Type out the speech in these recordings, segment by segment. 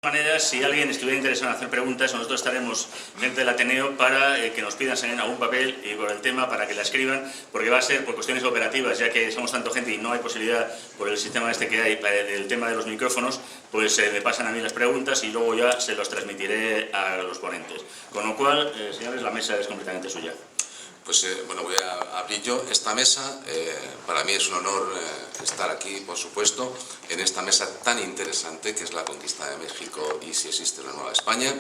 De todas maneras, si alguien estuviera interesado en hacer preguntas, nosotros estaremos dentro del Ateneo para que nos pidan en algún papel y por el tema para que la escriban, porque va a ser por cuestiones operativas, ya que somos tanta gente y no hay posibilidad por el sistema este que hay, del tema de los micrófonos, pues me pasan a mí las preguntas y luego ya se los transmitiré a los ponentes. Con lo cual, señores, la mesa es completamente suya. Pues bueno, voy a abrir yo esta mesa. Para mí es un honor estar aquí, por supuesto, en esta mesa tan interesante que es la conquista de México y si existe una nueva España.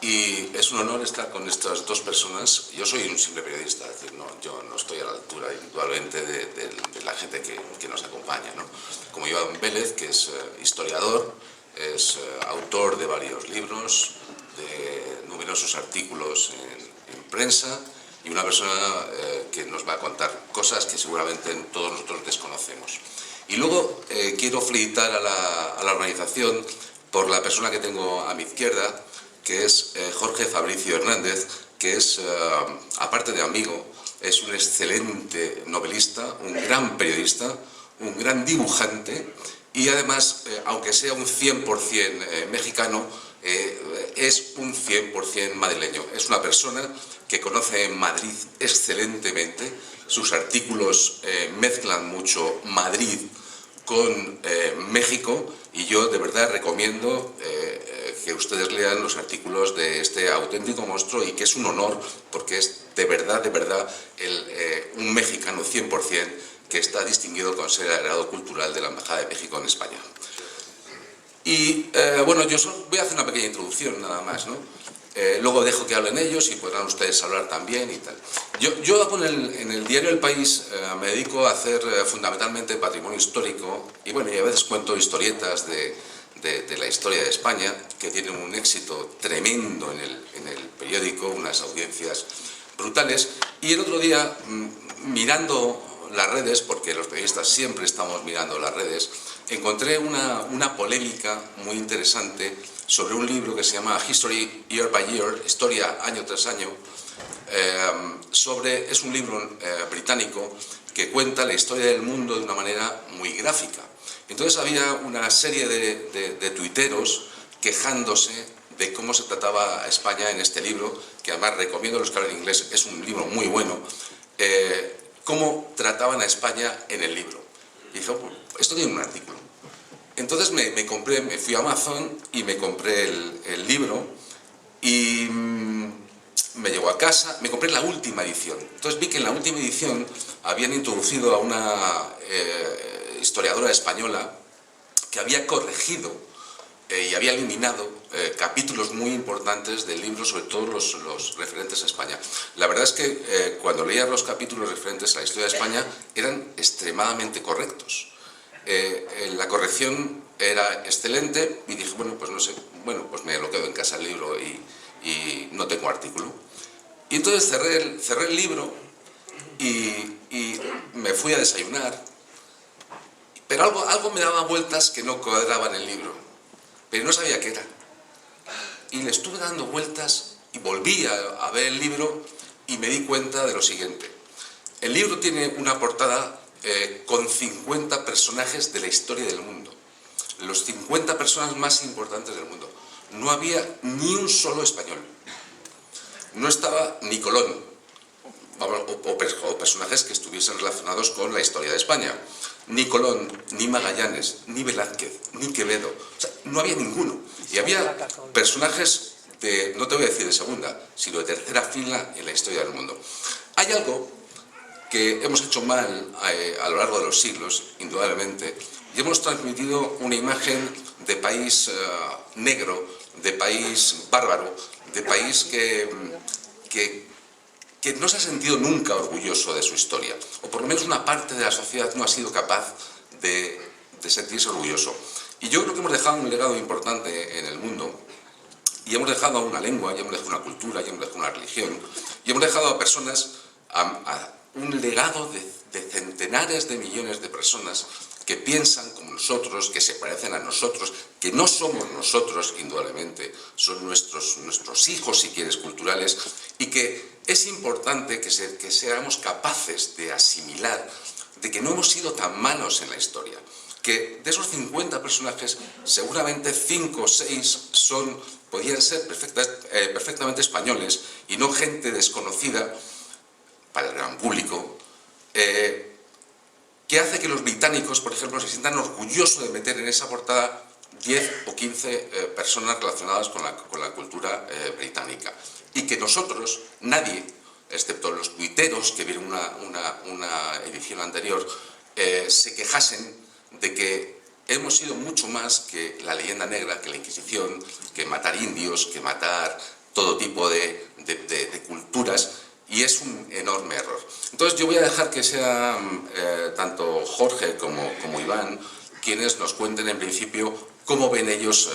Y es un honor estar con estas dos personas. Yo soy un simple periodista, es decir, yo no estoy a la altura individualmente de la gente que nos acompaña, ¿no? Como Iván Vélez, que es historiador, es autor de varios libros, de numerosos artículos en prensa, y una persona que nos va a contar cosas que seguramente todos nosotros desconocemos. Y luego quiero felicitar a la organización por la persona que tengo a mi izquierda, que es Jorge Fabricio Hernández, que es, aparte de amigo, es un excelente novelista, un gran periodista, un gran dibujante y además, aunque sea un 100% mexicano, es un 100% madrileño. Es una persona que conoce Madrid excelentemente. Sus artículos mezclan mucho Madrid con México y yo de verdad recomiendo que ustedes lean los artículos de este auténtico monstruo y que es un honor porque es de verdad un mexicano 100% que está distinguido con ser agregado cultural de la Embajada de México en España. Y bueno, yo voy a hacer una pequeña introducción nada más, ¿no? Luego dejo que hablen ellos y podrán ustedes hablar también y tal. Yo en el diario El País me dedico a hacer fundamentalmente patrimonio histórico y bueno, y a veces cuento historietas de la historia de España que tienen un éxito tremendo en el periódico, unas audiencias brutales. Y el otro día, mirando las redes, porque los periodistas siempre estamos mirando las redes, encontré una polémica muy interesante sobre un libro que se llama History Year by Year, Historia año tras año, es un libro británico que cuenta la historia del mundo de una manera muy gráfica. Entonces había una serie de tuiteros quejándose de cómo se trataba a España en este libro, que además recomiendo los que hablan inglés, es un libro muy bueno, cómo trataban a España en el libro. Y dije, oh, esto tiene un artículo. Entonces me fui a Amazon y me compré el libro y me llegó a casa, me compré la última edición. Entonces vi que en la última edición habían introducido a una historiadora española que había corregido y había eliminado capítulos muy importantes del libro, sobre todo los referentes a España. La verdad es que cuando leía los capítulos referentes a la historia de España eran extremadamente correctos. La corrección era excelente y dije, bueno, pues no sé, bueno, pues me lo quedo en casa el libro y no tengo artículo. Y entonces cerré el libro y me fui a desayunar, pero algo me daba vueltas que no cuadraba en el libro, pero no sabía qué era. Y le estuve dando vueltas y volví a ver el libro y me di cuenta de lo siguiente. El libro tiene una portada con 50 personajes de la historia del mundo. Los 50 personas más importantes del mundo. No había ni un solo español. No estaba ni Colón, o personajes que estuviesen relacionados con la historia de España. Ni Colón, ni Magallanes, ni Velázquez, ni Quevedo. O sea, no había ninguno. Y había personajes no te voy a decir de segunda, sino de tercera fila en la historia del mundo. Hay algo que hemos hecho mal a lo largo de los siglos, indudablemente, y hemos transmitido una imagen de país negro, de país bárbaro, de país que no se ha sentido nunca orgulloso de su historia, o por lo menos una parte de la sociedad no ha sido capaz de sentirse orgulloso. Y yo creo que hemos dejado un legado importante en el mundo, y hemos dejado una lengua, y hemos dejado una cultura, y hemos dejado una religión, y hemos dejado a personas, un legado de centenares de millones de personas que piensan como nosotros, que se parecen a nosotros, que no somos nosotros, indudablemente, son nuestros hijos, si quieres, culturales, y que es importante que seamos capaces de asimilar de que no hemos sido tan malos en la historia, que de esos 50 personajes seguramente 5 o 6 podían ser perfectamente españoles y no gente desconocida para el gran público, que hace que los británicos, por ejemplo, se sientan orgullosos de meter en esa portada 10 o 15 personas relacionadas con la cultura británica. Y que nosotros, nadie, excepto los tuiteros que vieron una edición anterior, se quejasen de que hemos sido mucho más que la leyenda negra, que la Inquisición, que matar indios, que matar todo tipo de culturas, y es un enorme error. Entonces yo voy a dejar que sean tanto Jorge como Iván quienes nos cuenten en principio cómo ven ellos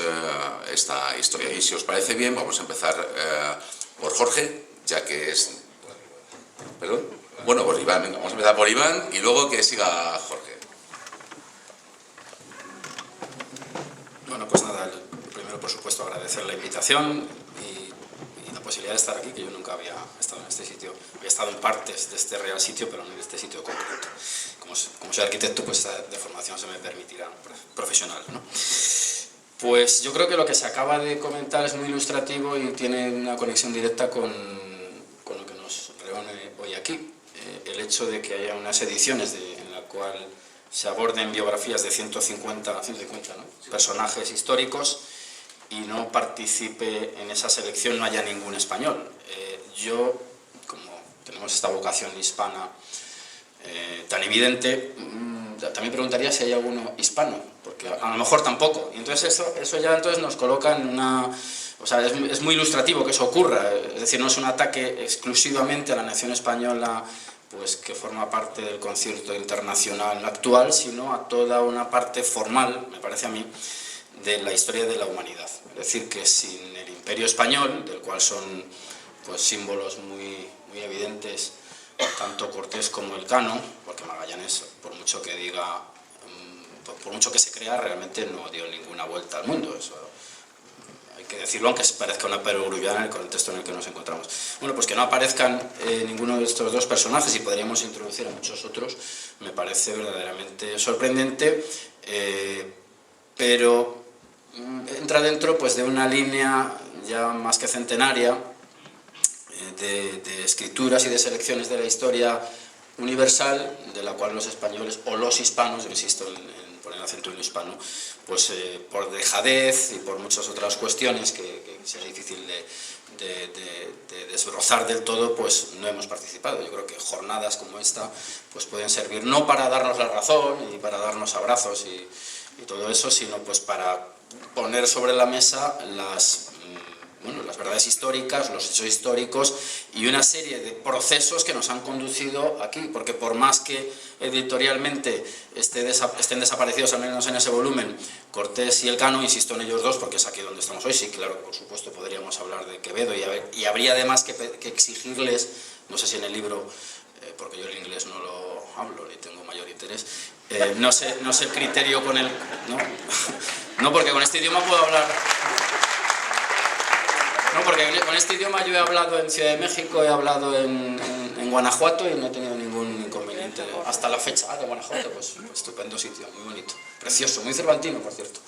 esta historia. Y si os parece bien, vamos a empezar por Jorge, ya que es... ¿Perdón? Bueno, por Iván, venga, vamos a empezar por Iván y luego que siga Jorge. Bueno, pues nada, primero por supuesto agradecer la invitación y la posibilidad de estar aquí, que yo nunca había estado en este sitio. Había estado en partes de este real sitio, pero no en este sitio concreto. Como soy arquitecto, pues esta de formación se me permitirá profesional, ¿no? Pues yo creo que lo que se acaba de comentar es muy ilustrativo y tiene una conexión directa con lo que nos reúne hoy aquí. El hecho de que haya unas ediciones en la cual se aborden biografías de 150 ¿no? personajes históricos y no participe en esa selección, no haya ningún español. Yo, como tenemos esta vocación hispana tan evidente, también preguntaría si hay alguno hispano, porque a lo mejor tampoco. Y entonces eso ya entonces nos coloca en una... O sea, es muy ilustrativo que eso ocurra, es decir, no es un ataque exclusivamente a la nación española, pues que forma parte del concierto internacional actual, sino a toda una parte formal, me parece a mí, de la historia de la humanidad. Es decir, que sin el Imperio Español, del cual son pues símbolos muy evidentes tanto Cortés como Elcano, porque Magallanes, por mucho que diga, por mucho que se crea, realmente no dio ninguna vuelta al mundo. Eso hay que decirlo, aunque parezca una perogrullada en el contexto en el que nos encontramos. Bueno, pues que no aparezcan ninguno de estos dos personajes, y podríamos introducir a muchos otros, me parece verdaderamente sorprendente, pero entra dentro pues, de una línea ya más que centenaria de escrituras y de selecciones de la historia universal, de la cual los españoles, o los hispanos, yo insisto en poner acento en lo hispano, pues por dejadez y por muchas otras cuestiones que sería difícil de desbrozar del todo, pues no hemos participado. Yo creo que jornadas como esta pues pueden servir no para darnos la razón y para darnos abrazos y todo eso, sino pues para poner sobre la mesa las verdades históricas, los hechos históricos y una serie de procesos que nos han conducido aquí, porque por más que editorialmente estén desaparecidos, al menos en ese volumen, Cortés y Elcano, insisto en ellos dos porque es aquí donde estamos hoy. Sí, claro, por supuesto podríamos hablar de Quevedo y habría además que exigirles, no sé si en el libro, porque yo el inglés no lo hablo ni tengo mayor interés, no sé el criterio con el... No, porque con este idioma puedo hablar... No, porque con este idioma yo he hablado en Ciudad de México, he hablado en Guanajuato y no he tenido ningún inconveniente. Hasta la fecha de Guanajuato, pues estupendo sitio, muy bonito, precioso, muy cervantino, por cierto.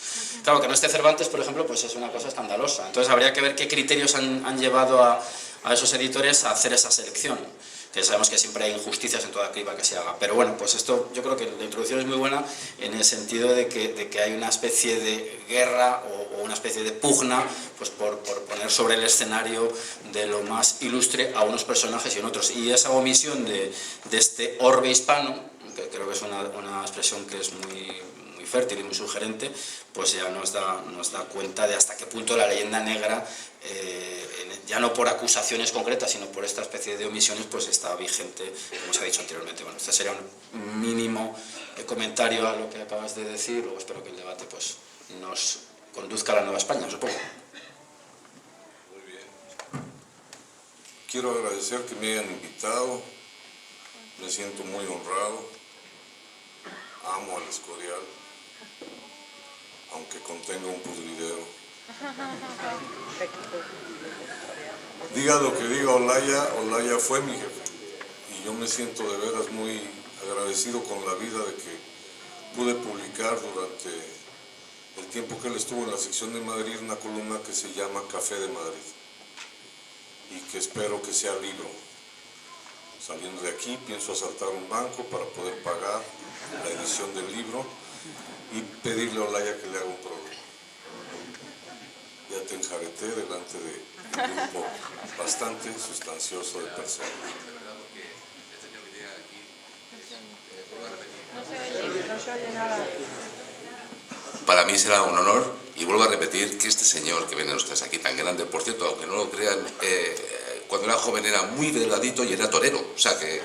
Claro, que no esté Cervantes, por ejemplo, pues es una cosa escandalosa. Entonces habría que ver qué criterios han llevado a esos editores a hacer esa selección. Que sabemos que siempre hay injusticias en toda criba que se haga. Pero bueno, pues esto yo creo que la introducción es muy buena en el sentido de que hay una especie de guerra o una especie de pugna pues por poner sobre el escenario de lo más ilustre a unos personajes y en otros. Y esa omisión de este orbe hispano, que creo que es una expresión que es muy fértil y muy sugerente, pues ya nos da cuenta de hasta qué punto la leyenda negra, ya no por acusaciones concretas, sino por esta especie de omisiones, pues está vigente, como se ha dicho anteriormente. Bueno, este sería un mínimo comentario a lo que acabas de decir, luego espero que el debate pues, nos conduzca a la Nueva España, supongo. Muy bien. Quiero agradecer que me hayan invitado, me siento muy honrado, amo al Escorial, aunque contenga un pudridero. Diga lo que diga Olaya, Olaya fue mi jefe y yo me siento de veras muy agradecido con la vida de que pude publicar durante el tiempo que él estuvo en la sección de Madrid una columna que se llama Café de Madrid y que espero que sea libro. Saliendo de aquí pienso asaltar un banco para poder pagar la edición del libro y pedirle a Olaya que le haga un prólogo. Ya te enjareté delante de un grupo bastante sustancioso de personas. Para mí será un honor, y vuelvo a repetir que este señor que ven ustedes aquí tan grande, por cierto, aunque no lo crean, cuando era joven era muy delgadito y era torero, o sea que...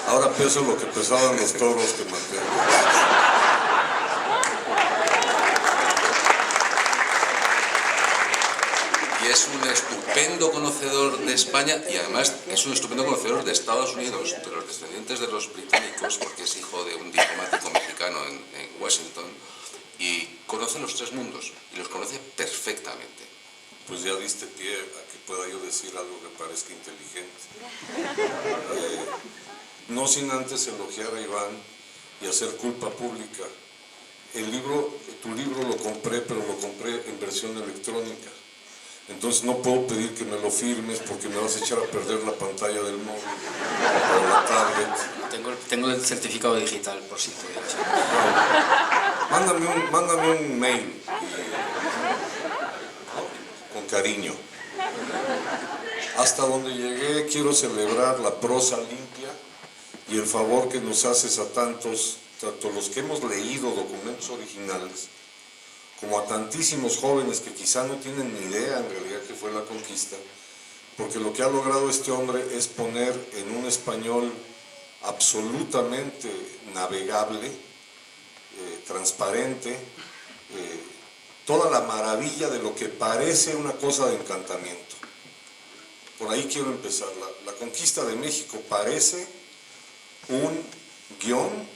Ahora peso lo que pesaban los toros que mantengo. Y es un estupendo conocedor de España y además es un estupendo conocedor de Estados Unidos, de los descendientes de los británicos, porque es hijo de un diplomático mexicano en Washington, y conoce los tres mundos y los conoce perfectamente. Pues ya diste pie a que pueda yo decir algo que parezca inteligente. No sin antes elogiar a Iván y hacer culpa pública. El libro, tu libro lo compré, pero lo compré en versión electrónica. Entonces no puedo pedir que me lo firmes porque me vas a echar a perder la pantalla del móvil o la tablet. Tengo el certificado digital, por si pudieras. Mándame un mail con cariño. Hasta donde llegué quiero celebrar la prosa limpia y el favor que nos haces a tantos, tanto los que hemos leído documentos originales, como a tantísimos jóvenes que quizá no tienen ni idea en realidad que fue la conquista, porque lo que ha logrado este hombre es poner en un español absolutamente navegable, transparente, toda la maravilla de lo que parece una cosa de encantamiento. Por ahí quiero empezar. La conquista de México parece un guión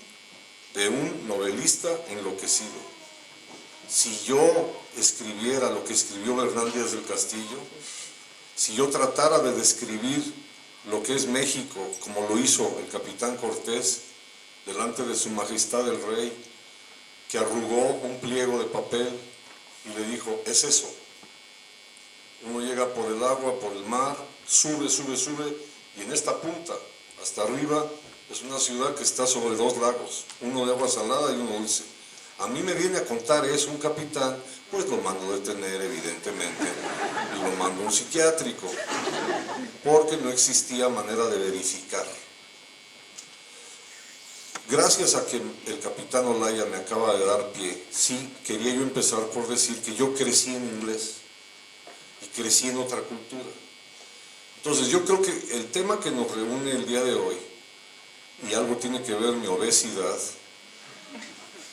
de un novelista enloquecido. Si yo escribiera lo que escribió Bernal Díaz del Castillo, si yo tratara de describir lo que es México, como lo hizo el capitán Cortés, delante de su majestad el rey, que arrugó un pliego de papel y le dijo, es eso. Uno llega por el agua, por el mar, sube, y en esta punta, hasta arriba, es una ciudad que está sobre dos lagos, uno de agua salada y uno dulce. A mí me viene a contar eso un capitán, pues lo mando a detener evidentemente y lo mando a un psiquiátrico, porque no existía manera de verificar. Gracias a que el capitán Olaya me acaba de dar pie, sí, quería yo empezar por decir que yo crecí en inglés y crecí en otra cultura. Entonces yo creo que el tema que nos reúne el día de hoy, y algo tiene que ver mi obesidad,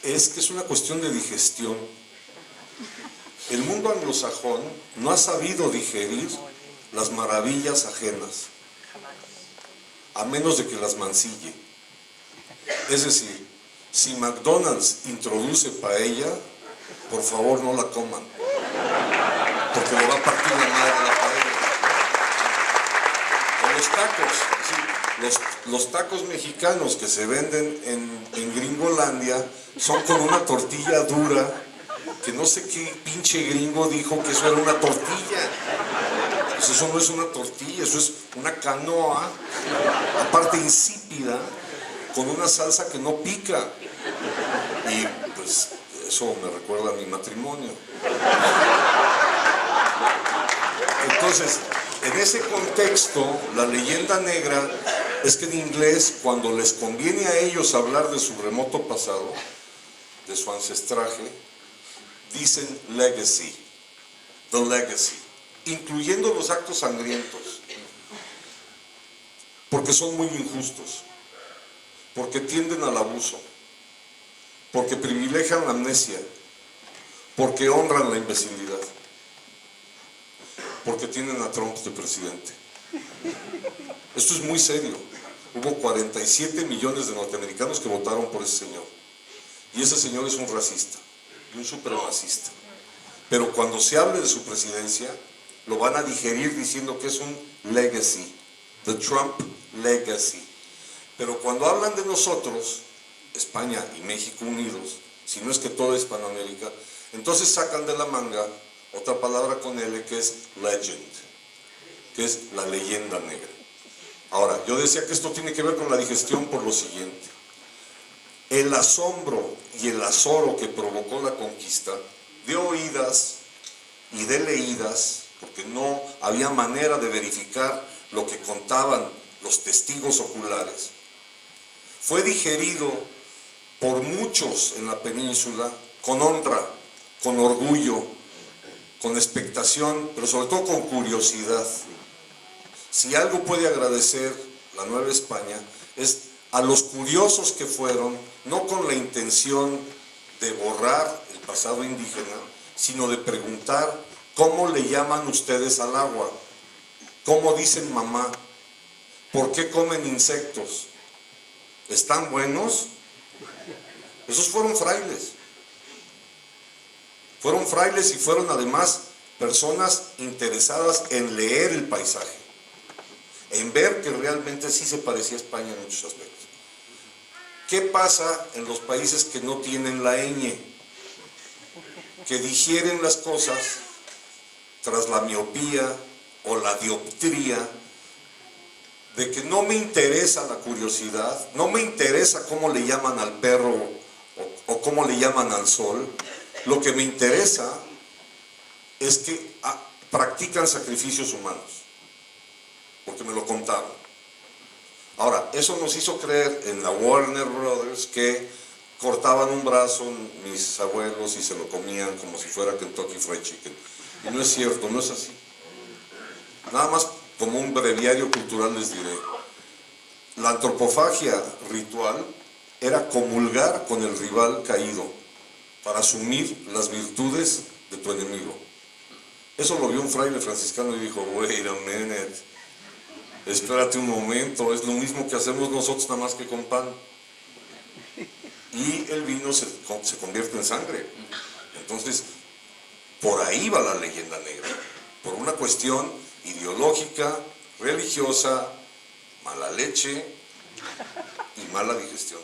es que es una cuestión de digestión. El mundo anglosajón no ha sabido digerir las maravillas ajenas, a menos de que las mancille. Es decir, si McDonald's introduce paella, por favor no la coman, porque le va a partir la madre a la paella. O los tacos, los tacos mexicanos que se venden en Gringolandia son con una tortilla dura, que no sé qué pinche gringo dijo que eso era una tortilla. Pues eso no es una tortilla, eso es una canoa, aparte insípida, con una salsa que no pica. Y pues eso me recuerda a mi matrimonio. Entonces, en ese contexto, la leyenda negra es que en inglés, cuando les conviene a ellos hablar de su remoto pasado, de su ancestraje, dicen legacy, the legacy, incluyendo los actos sangrientos, porque son muy injustos, porque tienden al abuso, porque privilegian la amnesia, porque honran la imbecilidad, porque tienen a Trump de presidente. Esto es muy serio. Hubo 47 millones de norteamericanos que votaron por ese señor. Y ese señor es un racista y un supremacista. Pero cuando se hable de su presidencia, lo van a digerir diciendo que es un legacy, the Trump legacy. Pero cuando hablan de nosotros, España y México unidos, si no es que toda Hispanoamérica, entonces sacan de la manga otra palabra con L que es legend, que es la leyenda negra. Ahora, yo decía que esto tiene que ver con la digestión por lo siguiente. El asombro y el azoro que provocó la conquista, de oídas y de leídas, porque no había manera de verificar lo que contaban los testigos oculares, fue digerido por muchos en la península con honra, con orgullo, con expectación, pero sobre todo con curiosidad. Si algo puede agradecer la Nueva España es a los curiosos que fueron, no con la intención de borrar el pasado indígena, sino de preguntar cómo le llaman ustedes al agua, cómo dicen mamá, por qué comen insectos, ¿están buenos? Esos fueron frailes. Fueron frailes y fueron además personas interesadas en leer el paisaje, en ver que realmente sí se parecía a España en muchos aspectos. ¿Qué pasa en los países que no tienen la ñ? Que digieren las cosas tras la miopía o la dioptría de que no me interesa la curiosidad, no me interesa cómo le llaman al perro o cómo le llaman al sol. Lo que me interesa es que practican sacrificios humanos, porque me lo contaron. Ahora, eso nos hizo creer en la Warner Brothers que cortaban un brazo mis abuelos y se lo comían como si fuera Kentucky Fried Chicken. Y no es cierto, no es así. Nada más como un breviario cultural les diré. La antropofagia ritual era comulgar con el rival caído para asumir las virtudes de tu enemigo. Eso lo vio un fraile franciscano y dijo, wait a minute, espérate un momento, es lo mismo que hacemos nosotros nada más que con pan. Y el vino se convierte en sangre. Entonces, por ahí va la leyenda negra, por una cuestión ideológica, religiosa, mala leche y mala digestión.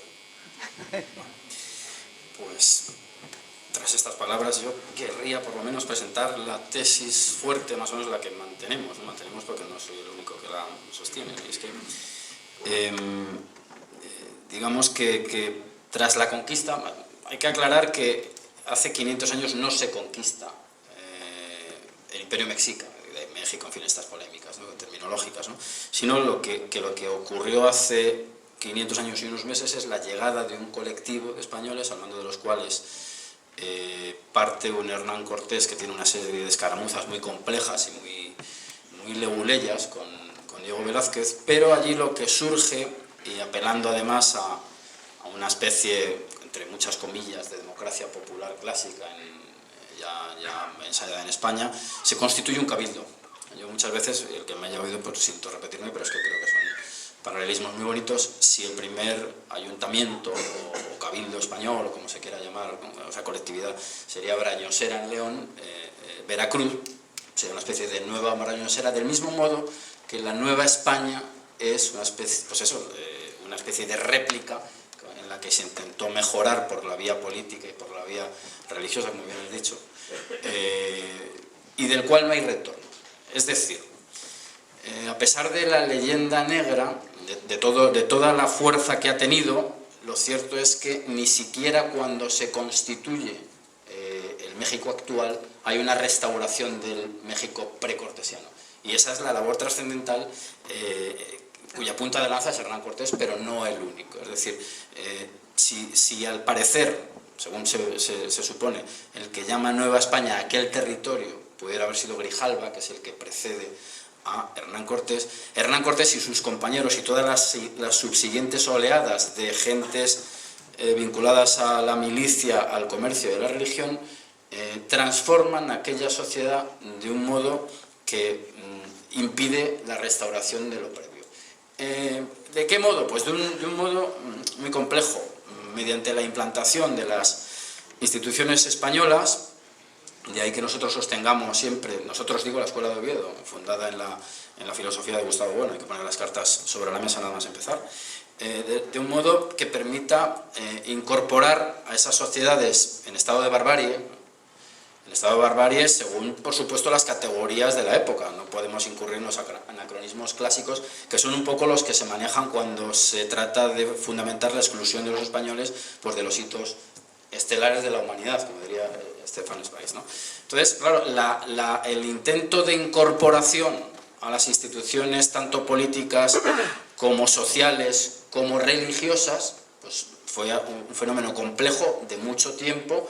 Pues, tras estas palabras, yo querría por lo menos presentar la tesis fuerte, más o menos la que mantenemos. ¿No? Mantenemos porque no soy el único que la sostiene. Y es que, digamos que tras la conquista, hay que aclarar que hace 500 años no se conquista el Imperio Mexica, de México, en fin, estas polémicas, ¿no? Terminológicas, ¿no? Sino lo que ocurrió hace 500 años y unos meses es la llegada de un colectivo de españoles, hablando de los cuales parte un Hernán Cortés que tiene una serie de escaramuzas muy complejas y muy leguleyas con Diego Velázquez, pero allí lo que surge, y apelando además a una especie, entre muchas comillas, de democracia popular clásica ya ensayada en España, se constituye un cabildo. Yo muchas veces, el que me haya oído, pues siento repetirme, pero es que creo que son paralelismos muy bonitos. Si el primer ayuntamiento o cabildo español, o como se quiera llamar, o sea, colectividad, sería Brañosera en León, Veracruz sería una especie de nueva Brañosera, del mismo modo que la Nueva España es una especie, pues eso, una especie de réplica en la que se intentó mejorar por la vía política y por la vía religiosa, como bien has dicho, y del cual no hay retorno. Es decir, a pesar de la leyenda negra, de toda la fuerza que ha tenido, lo cierto es que ni siquiera cuando se constituye el México actual hay una restauración del México precortesiano. Y esa es la labor trascendental cuya punta de lanza es Hernán Cortés, pero no el único. Es decir, si al parecer, según se supone, el que llama Nueva España a aquel territorio pudiera haber sido Grijalva, que es el que precede a Hernán Cortés y sus compañeros y todas las subsiguientes oleadas de gentes vinculadas a la milicia, al comercio y a la religión, transforman aquella sociedad de un modo que impide la restauración de lo previo. ¿De qué modo? Pues de un modo muy complejo, mediante la implantación de las instituciones españolas. De ahí que nosotros sostengamos siempre, nosotros digo la Escuela de Oviedo, fundada en la filosofía de Gustavo Bueno, hay que poner las cartas sobre la mesa nada más empezar, de un modo que permita incorporar a esas sociedades en estado de barbarie, según, por supuesto, las categorías de la época. No podemos incurrir en los anacronismos clásicos, que son un poco los que se manejan cuando se trata de fundamentar la exclusión de los españoles, pues, de los hitos estelares de la humanidad, como diría Stefan Zweig, ¿no? Entonces, claro, el intento de incorporación a las instituciones tanto políticas como sociales como religiosas, pues fue un fenómeno complejo de mucho tiempo,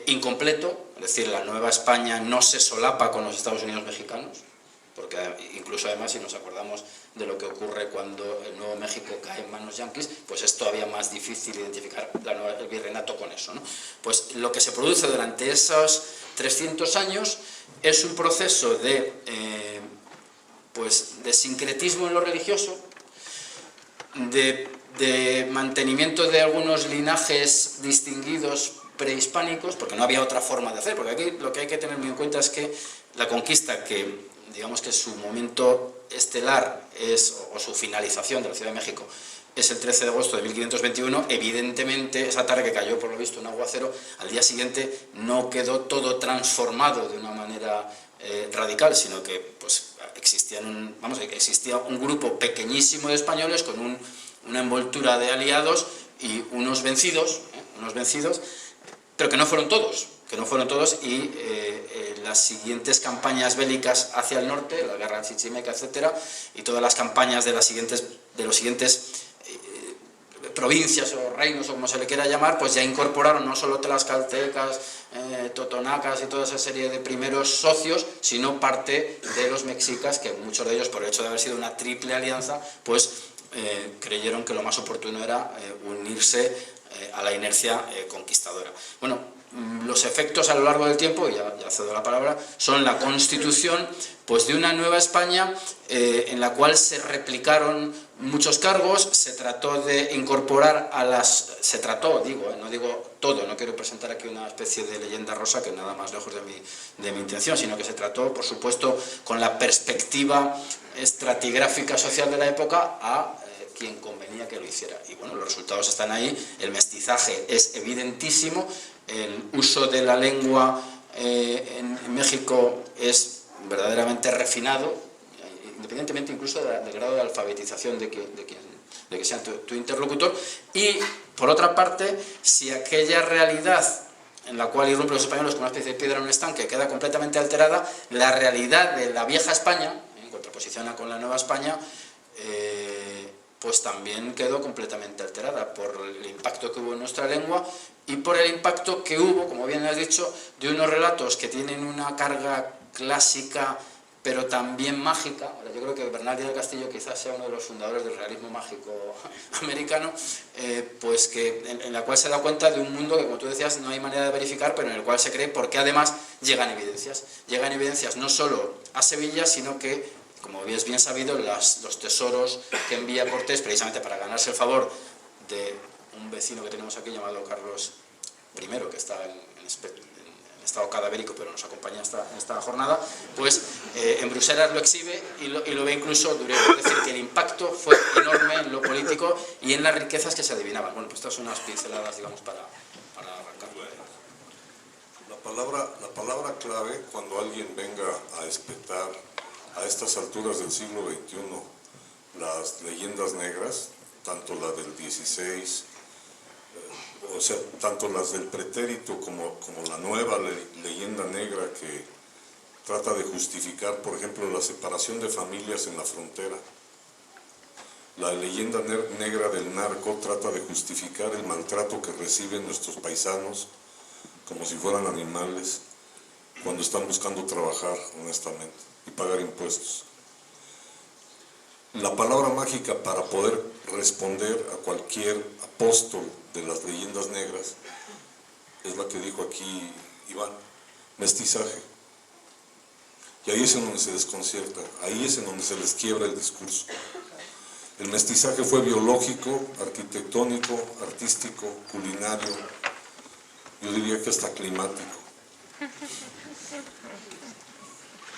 incompleto, es decir, la Nueva España no se solapa con los Estados Unidos mexicanos, porque incluso además, si nos acordamos de lo que ocurre cuando el Nuevo México cae en manos yanquis, pues es todavía más difícil identificar el virreinato con eso, ¿no? Pues lo que se produce durante esos 300 años es un proceso de sincretismo en lo religioso, de mantenimiento de algunos linajes distinguidos prehispánicos, porque no había otra forma de hacer, porque aquí lo que hay que tener muy en cuenta es que la conquista, que digamos que su momento estelar o su finalización de la Ciudad de México es el 13 de agosto de 1521, evidentemente esa tarde que cayó por lo visto un aguacero, al día siguiente no quedó todo transformado de una manera radical, sino que pues, existía un grupo pequeñísimo de españoles con una envoltura de aliados y unos vencidos, pero que no fueron todos, y las siguientes campañas bélicas hacia el norte, la guerra chichimeca, etcétera, y todas las campañas de los siguientes provincias o reinos, o como se le quiera llamar, pues ya incorporaron no solo tlaxcaltecas, totonacas y toda esa serie de primeros socios, sino parte de los mexicas, que muchos de ellos, por el hecho de haber sido una triple alianza, pues creyeron que lo más oportuno era unirse a la inercia conquistadora. Bueno, los efectos a lo largo del tiempo, ya cedo la palabra, son la constitución pues, de una Nueva España en la cual se replicaron muchos cargos, se trató de incorporar no digo todo, no quiero presentar aquí una especie de leyenda rosa que nada más lejos de mi intención, sino que se trató, por supuesto, con la perspectiva estratigráfica social de la época a quien convenía que lo hiciera. Y bueno, los resultados están ahí, el mestizaje es evidentísimo, el uso de la lengua en México es verdaderamente refinado, independientemente incluso del grado de alfabetización de que sea tu interlocutor. Y, por otra parte, si aquella realidad en la cual irrumpen los españoles como una especie de piedra en un estanque queda completamente alterada, la realidad de la vieja España, en contraposición con la Nueva España, pues también quedó completamente alterada por el impacto que hubo en nuestra lengua y por el impacto que hubo, como bien has dicho, de unos relatos que tienen una carga clásica pero también mágica. Ahora, yo creo que Bernal del Castillo quizás sea uno de los fundadores del realismo mágico americano, pues que en la cual se da cuenta de un mundo que, como tú decías, no hay manera de verificar, pero en el cual se cree, porque además llegan evidencias no solo a Sevilla, sino que, como es bien sabido, los tesoros que envía Cortés precisamente para ganarse el favor de un vecino que tenemos aquí llamado Carlos I, que está en estado cadavérico, pero nos acompaña en esta jornada, pues en Bruselas lo exhibe y lo ve incluso Durero. Es decir, que el impacto fue enorme en lo político y en las riquezas que se adivinaban. Bueno, pues estas son unas pinceladas, digamos, para arrancar. La palabra clave, cuando alguien venga a espetar a estas alturas del siglo XXI las leyendas negras, tanto la del 16, o sea, tanto las del pretérito como la nueva leyenda negra que trata de justificar, por ejemplo, la separación de familias en la frontera. La leyenda negra del narco trata de justificar el maltrato que reciben nuestros paisanos como si fueran animales cuando están buscando trabajar honestamente y pagar impuestos. La palabra mágica para poder responder a cualquier apóstol de las leyendas negras es la que dijo aquí Iván: mestizaje. Y ahí es en donde se desconcierta, ahí es en donde se les quiebra el discurso. El mestizaje fue biológico, arquitectónico, artístico, culinario, yo diría que hasta climático.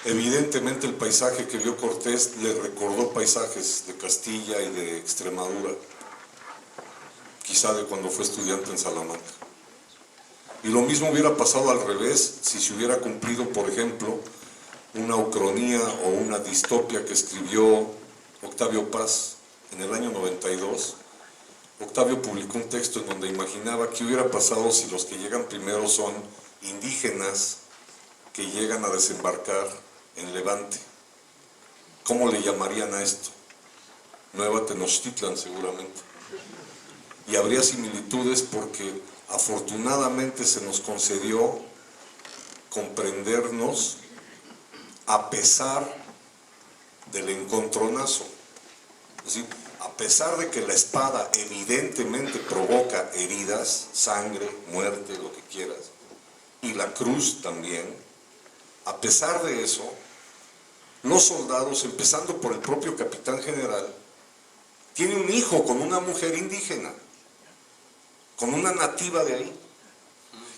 Evidentemente el paisaje que vio Cortés le recordó paisajes de Castilla y de Extremadura, quizá de cuando fue estudiante en Salamanca. Y lo mismo hubiera pasado al revés si se hubiera cumplido, por ejemplo, una ucronía o una distopia que escribió Octavio Paz en el año 92. Octavio publicó un texto en donde imaginaba qué hubiera pasado si los que llegan primero son indígenas que llegan a desembarcar en Levante. ¿Cómo le llamarían a esto? Nueva Tenochtitlan, seguramente. Y habría similitudes porque afortunadamente se nos concedió comprendernos a pesar del encontronazo. Es decir, a pesar de que la espada evidentemente provoca heridas, sangre, muerte, lo que quieras, y la cruz también, a pesar de eso, los soldados, empezando por el propio capitán general, tiene un hijo con una mujer indígena, con una nativa de ahí.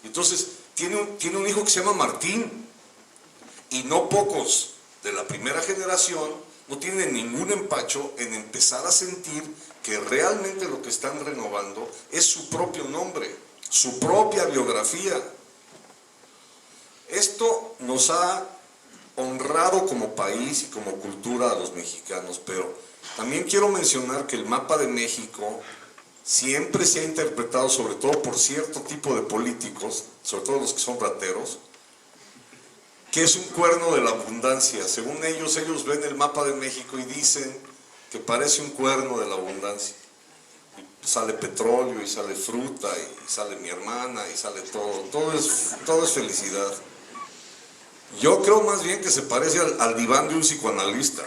Entonces, tiene un hijo que se llama Martín, y no pocos de la primera generación no tienen ningún empacho en empezar a sentir que realmente lo que están renovando es su propio nombre, su propia biografía. Esto nos ha honrado como país y como cultura a los mexicanos, pero también quiero mencionar que el mapa de México siempre se ha interpretado, sobre todo por cierto tipo de políticos, sobre todo los que son rateros, que es un cuerno de la abundancia. Según ellos ven el mapa de México y dicen que parece un cuerno de la abundancia. Y sale petróleo, y sale fruta, y sale mi hermana, y sale todo es felicidad. Yo creo más bien que se parece al diván de un psicoanalista,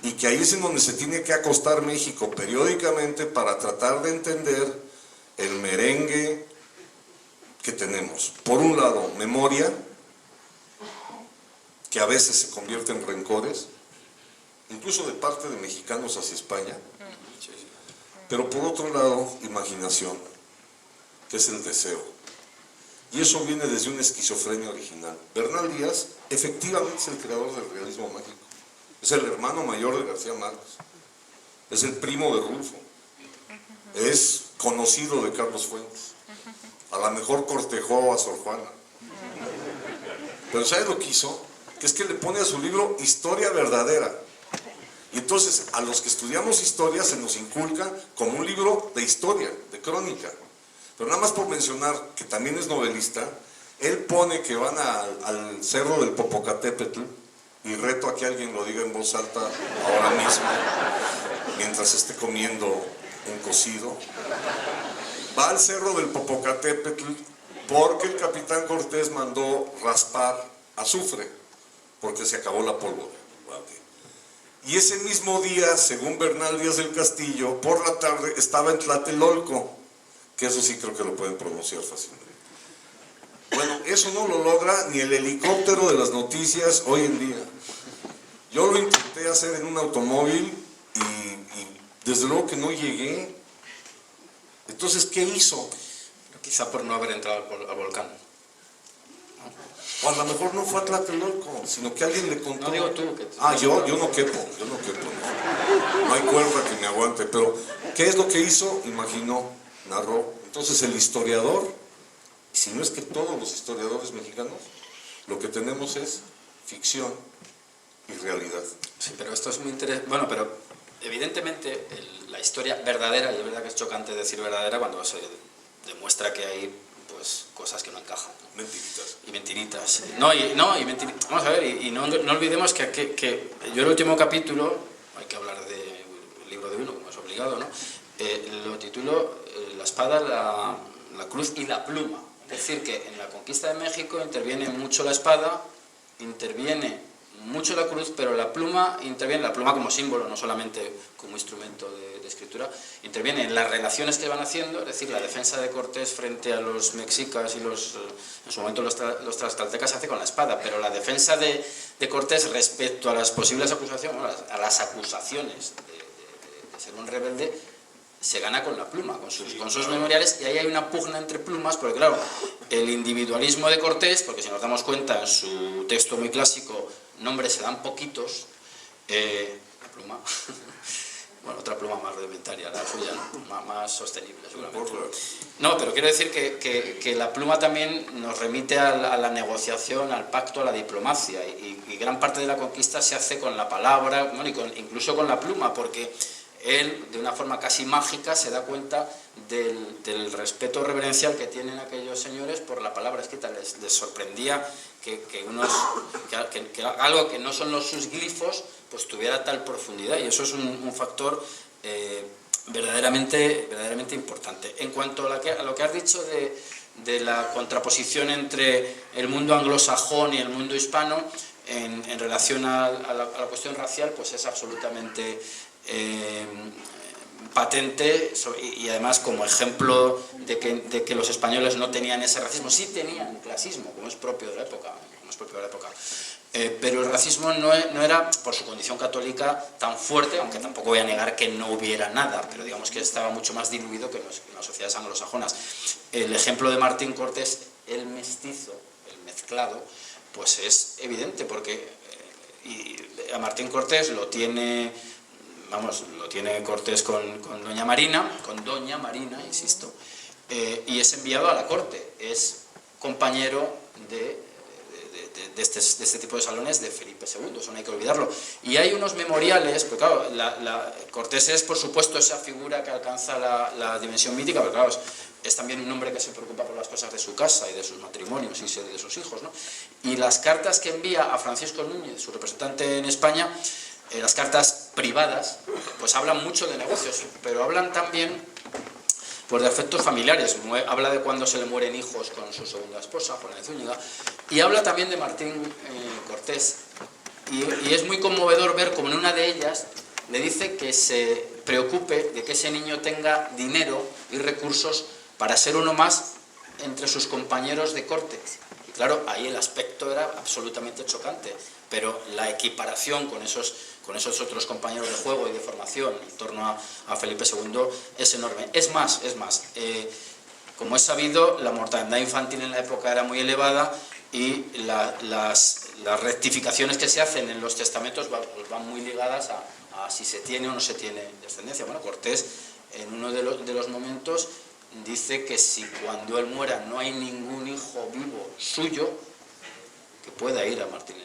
y que ahí es en donde se tiene que acostar México periódicamente para tratar de entender el merengue que tenemos. Por un lado, memoria, que a veces se convierte en rencores, incluso de parte de mexicanos hacia España, pero por otro lado, imaginación, que es el deseo. Y eso viene desde una esquizofrenia original. Bernal Díaz efectivamente es el creador del realismo mágico. Es el hermano mayor de García Márquez. Es el primo de Rulfo. Es conocido de Carlos Fuentes. A lo mejor cortejó a Sor Juana. Pero ¿sabes lo que hizo? Que es que le pone a su libro historia verdadera. Y entonces a los que estudiamos historia se nos inculca como un libro de historia, de crónica. Pero nada más por mencionar que también es novelista, él pone que van al cerro del Popocatépetl, y reto a que alguien lo diga en voz alta ahora mismo, mientras esté comiendo un cocido. Va al cerro del Popocatépetl porque el capitán Cortés mandó raspar azufre, porque se acabó la pólvora. Y ese mismo día, según Bernal Díaz del Castillo, por la tarde estaba en Tlatelolco, que eso sí creo que lo pueden pronunciar fácilmente. Bueno, eso no lo logra ni el helicóptero de las noticias hoy en día. Yo lo intenté hacer en un automóvil y desde luego que no llegué. Entonces, ¿qué hizo? Quizá por no haber entrado al volcán. O a lo mejor no fue a Tlatelolco, sino que alguien le contó. No digo tú. Yo no quepo. No hay cuerda que me aguante. Pero, ¿qué es lo que hizo? Imaginó, narró. Entonces, el historiador, si no es que todos los historiadores mexicanos, lo que tenemos es ficción y realidad. Sí, pero esto es muy interesante. Bueno, pero evidentemente la historia verdadera, y es verdad que es chocante decir verdadera cuando se demuestra que hay pues cosas que no encajan, ¿no? Mentiritas. Y mentiritas. Vamos a ver, y no olvidemos que yo el último capítulo, hay que hablar del libro de uno, como es obligado, ¿no? Lo titulo La espada, la cruz y la pluma. Es decir, que en la conquista de México interviene mucho la espada, interviene mucho la cruz, pero la pluma interviene, la pluma como símbolo, no solamente como instrumento de escritura, interviene en las relaciones que van haciendo, es decir, la defensa de Cortés frente a los mexicas y en su momento los tlaxcaltecas se hace con la espada, pero la defensa de Cortés respecto a las posibles acusaciones, a las acusaciones de ser un rebelde, se gana con la pluma, con sus memoriales, y ahí hay una pugna entre plumas, porque claro, el individualismo de Cortés, porque si nos damos cuenta en su texto muy clásico, nombres se dan poquitos, la pluma, Bueno, otra pluma más rudimentaria, la suya, ¿no? Más sostenible, seguramente. Por No, pero quiero decir que la pluma también nos remite a la negociación, al pacto, a la diplomacia, y gran parte de la conquista se hace con la palabra, bueno, incluso con la pluma, porque él, de una forma casi mágica, se da cuenta del respeto reverencial que tienen aquellos señores por la palabra escrita. Les sorprendía que algo que no son sus glifos pues tuviera tal profundidad, y eso es un factor verdaderamente importante. En cuanto a lo que has dicho de la contraposición entre el mundo anglosajón y el mundo hispano en relación a la cuestión racial, pues es absolutamente patente, y además como ejemplo de que los españoles no tenían ese racismo. Sí tenían clasismo, como es propio de la época, pero el racismo no era, por su condición católica, tan fuerte, aunque tampoco voy a negar que no hubiera nada, pero digamos que estaba mucho más diluido que en las sociedades anglosajonas. El ejemplo de Martín Cortés, el mestizo, el mezclado, pues es evidente, porque y a Martín Cortés lo tiene Cortés con doña Marina, insisto, y es enviado a la corte, es compañero de este tipo de salones de Felipe II, eso no hay que olvidarlo. Y hay unos memoriales, porque claro, Cortés es por supuesto esa figura que alcanza la dimensión mítica, pero claro, es también un hombre que se preocupa por las cosas de su casa y de sus matrimonios y de sus hijos, ¿no? Y las cartas que envía a Francisco Núñez, su representante en España, las cartas privadas, pues hablan mucho de negocios, pero hablan también pues de afectos familiares. Habla de cuando se le mueren hijos con su segunda esposa, Juana de Zúñiga, y habla también de Martín Cortés. Y es muy conmovedor ver como en una de ellas le dice que se preocupe de que ese niño tenga dinero y recursos para ser uno más entre sus compañeros de corte. Y claro, ahí el aspecto era absolutamente chocante, pero la equiparación con esos otros compañeros de juego y de formación en torno a Felipe II es enorme. Es más, como es sabido, la mortandad infantil en la época era muy elevada, y las rectificaciones que se hacen en los testamentos van muy ligadas a si se tiene o no se tiene descendencia. Bueno, Cortés, en uno de los momentos, dice que si cuando él muera no hay ningún hijo vivo suyo, que pueda ir a Martín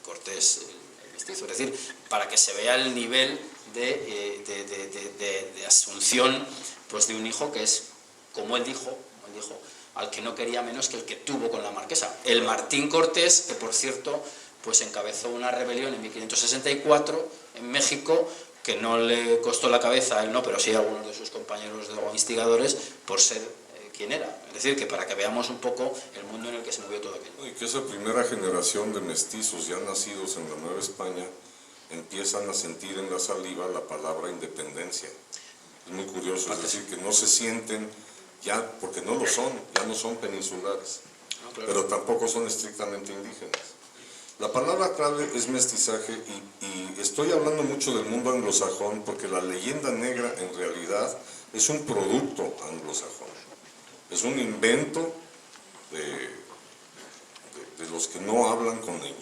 Cortés el mestizo. Es decir, para que se vea el nivel de asunción pues de un hijo que es, como él dijo, al que no quería menos que el que tuvo con la marquesa. El Martín Cortés, que por cierto pues encabezó una rebelión en 1564 en México, que no le costó la cabeza a él, no, pero sí a algunos de sus compañeros o instigadores, por ser quien era. Es decir, que para que veamos un poco el mundo en el que se movió todo aquello. Y que esa primera generación de mestizos ya nacidos en la Nueva España empiezan a sentir en la saliva la palabra independencia. Es muy curioso, es decir, que no se sienten ya, porque no lo son, ya no son peninsulares, No, claro. pero tampoco son estrictamente indígenas. La palabra clave es mestizaje, y estoy hablando mucho del mundo anglosajón porque la leyenda negra en realidad es un producto anglosajón, es un invento de los que no hablan con ñ.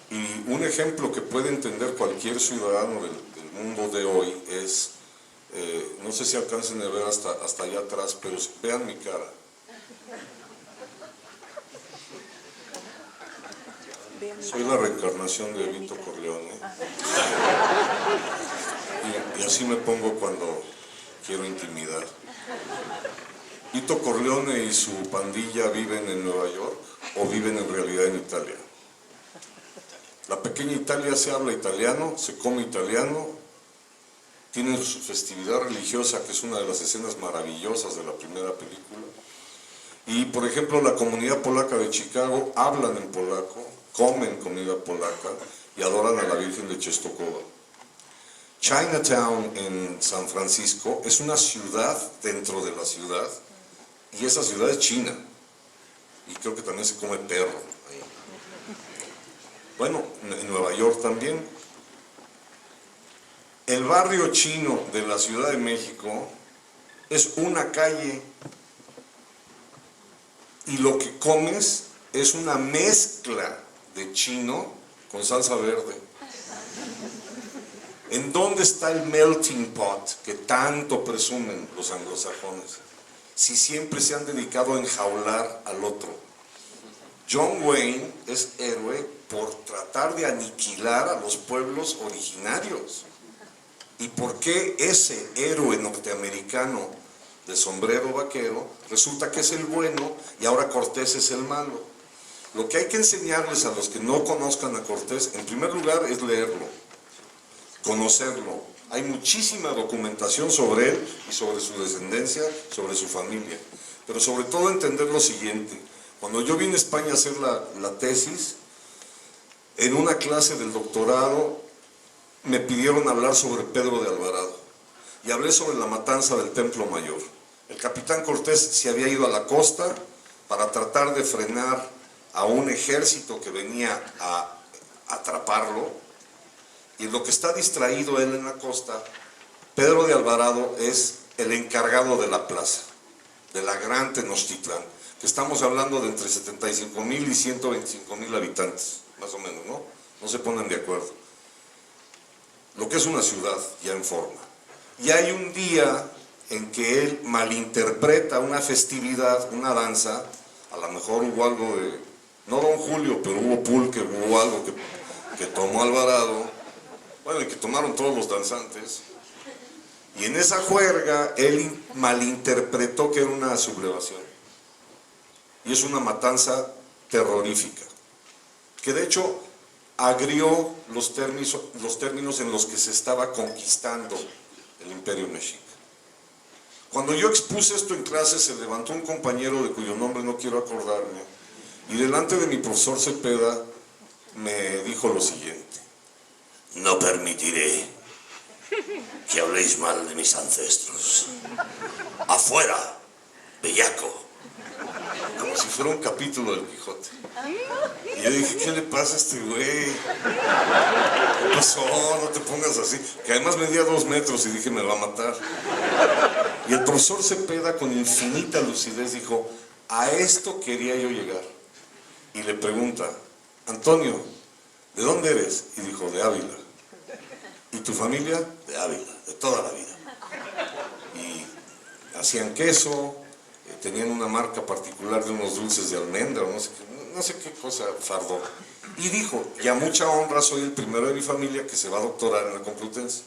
Y un ejemplo que puede entender cualquier ciudadano del mundo de hoy es, no sé si alcancen a ver hasta allá atrás, pero vean mi cara. Soy la reencarnación de Vito Corleone. Y así me pongo cuando quiero intimidar. Vito Corleone y su pandilla viven en Nueva York o viven en realidad en Italia. La pequeña Italia se habla italiano, se come italiano, tienen su festividad religiosa, que es una de las escenas maravillosas de la primera película. Y por ejemplo, la comunidad polaca de Chicago hablan en polaco, comen comida polaca y adoran a la Virgen de Czestochowa. Chinatown en San Francisco es una ciudad dentro de la ciudad, y esa ciudad es china, y creo que también se come perro ahí. Bueno, en Nueva York también. El barrio chino de la Ciudad de México es una calle, y lo que comes es una mezcla de chino con salsa verde. ¿En dónde está el melting pot que tanto presumen los anglosajones? Si siempre se han dedicado a enjaular al otro. John Wayne es héroe por tratar de aniquilar a los pueblos originarios. ¿Y por qué ese héroe norteamericano de sombrero vaquero resulta que es el bueno y ahora Cortés es el malo? Lo que hay que enseñarles a los que no conozcan a Cortés, en primer lugar, es leerlo, conocerlo. Hay muchísima documentación sobre él y sobre su descendencia, sobre su familia. Pero sobre todo entender lo siguiente. Cuando yo vine a España a hacer la tesis, en una clase del doctorado me pidieron hablar sobre Pedro de Alvarado. Y hablé sobre la matanza del Templo Mayor. El capitán Cortés se había ido a la costa para tratar de frenar a un ejército que venía a atraparlo, y en lo que está distraído él en la costa, Pedro de Alvarado es el encargado de la plaza, de la gran Tenochtitlán, que estamos hablando de entre 75,000 y 125,000 habitantes, más o menos, ¿no? No se ponen de acuerdo. Lo que es una ciudad ya en forma. Y hay un día en que él malinterpreta una festividad, una danza, a lo mejor hubo algo de, no Don Julio, pero hubo pulque, hubo algo que tomó Alvarado, bueno, y que tomaron todos los danzantes, y en esa juerga él malinterpretó que era una sublevación, y es una matanza terrorífica, que de hecho agrió los términos en los que se estaba conquistando el Imperio Mexica. Cuando yo expuse esto en clase, se levantó un compañero de cuyo nombre no quiero acordarme, y delante de mi profesor Cepeda me dijo lo siguiente: no permitiré que habléis mal de mis ancestros. Afuera, bellaco. Como si fuera un capítulo del Quijote. Y yo dije, ¿qué le pasa a este güey? ¿Qué pasó? No te pongas así. Que además medía 2 metros y dije, me va a matar. Y el profesor Cepeda, con infinita lucidez, dijo, a esto quería yo llegar. Y le pregunta, Antonio, ¿de dónde eres? Y dijo, de Ávila. ¿Y tu familia? De Ávila, de toda la vida. Y hacían queso, tenían una marca particular de unos dulces de almendra, no sé qué cosa fardó. Y dijo, y a mucha honra soy el primero de mi familia que se va a doctorar en la Complutense.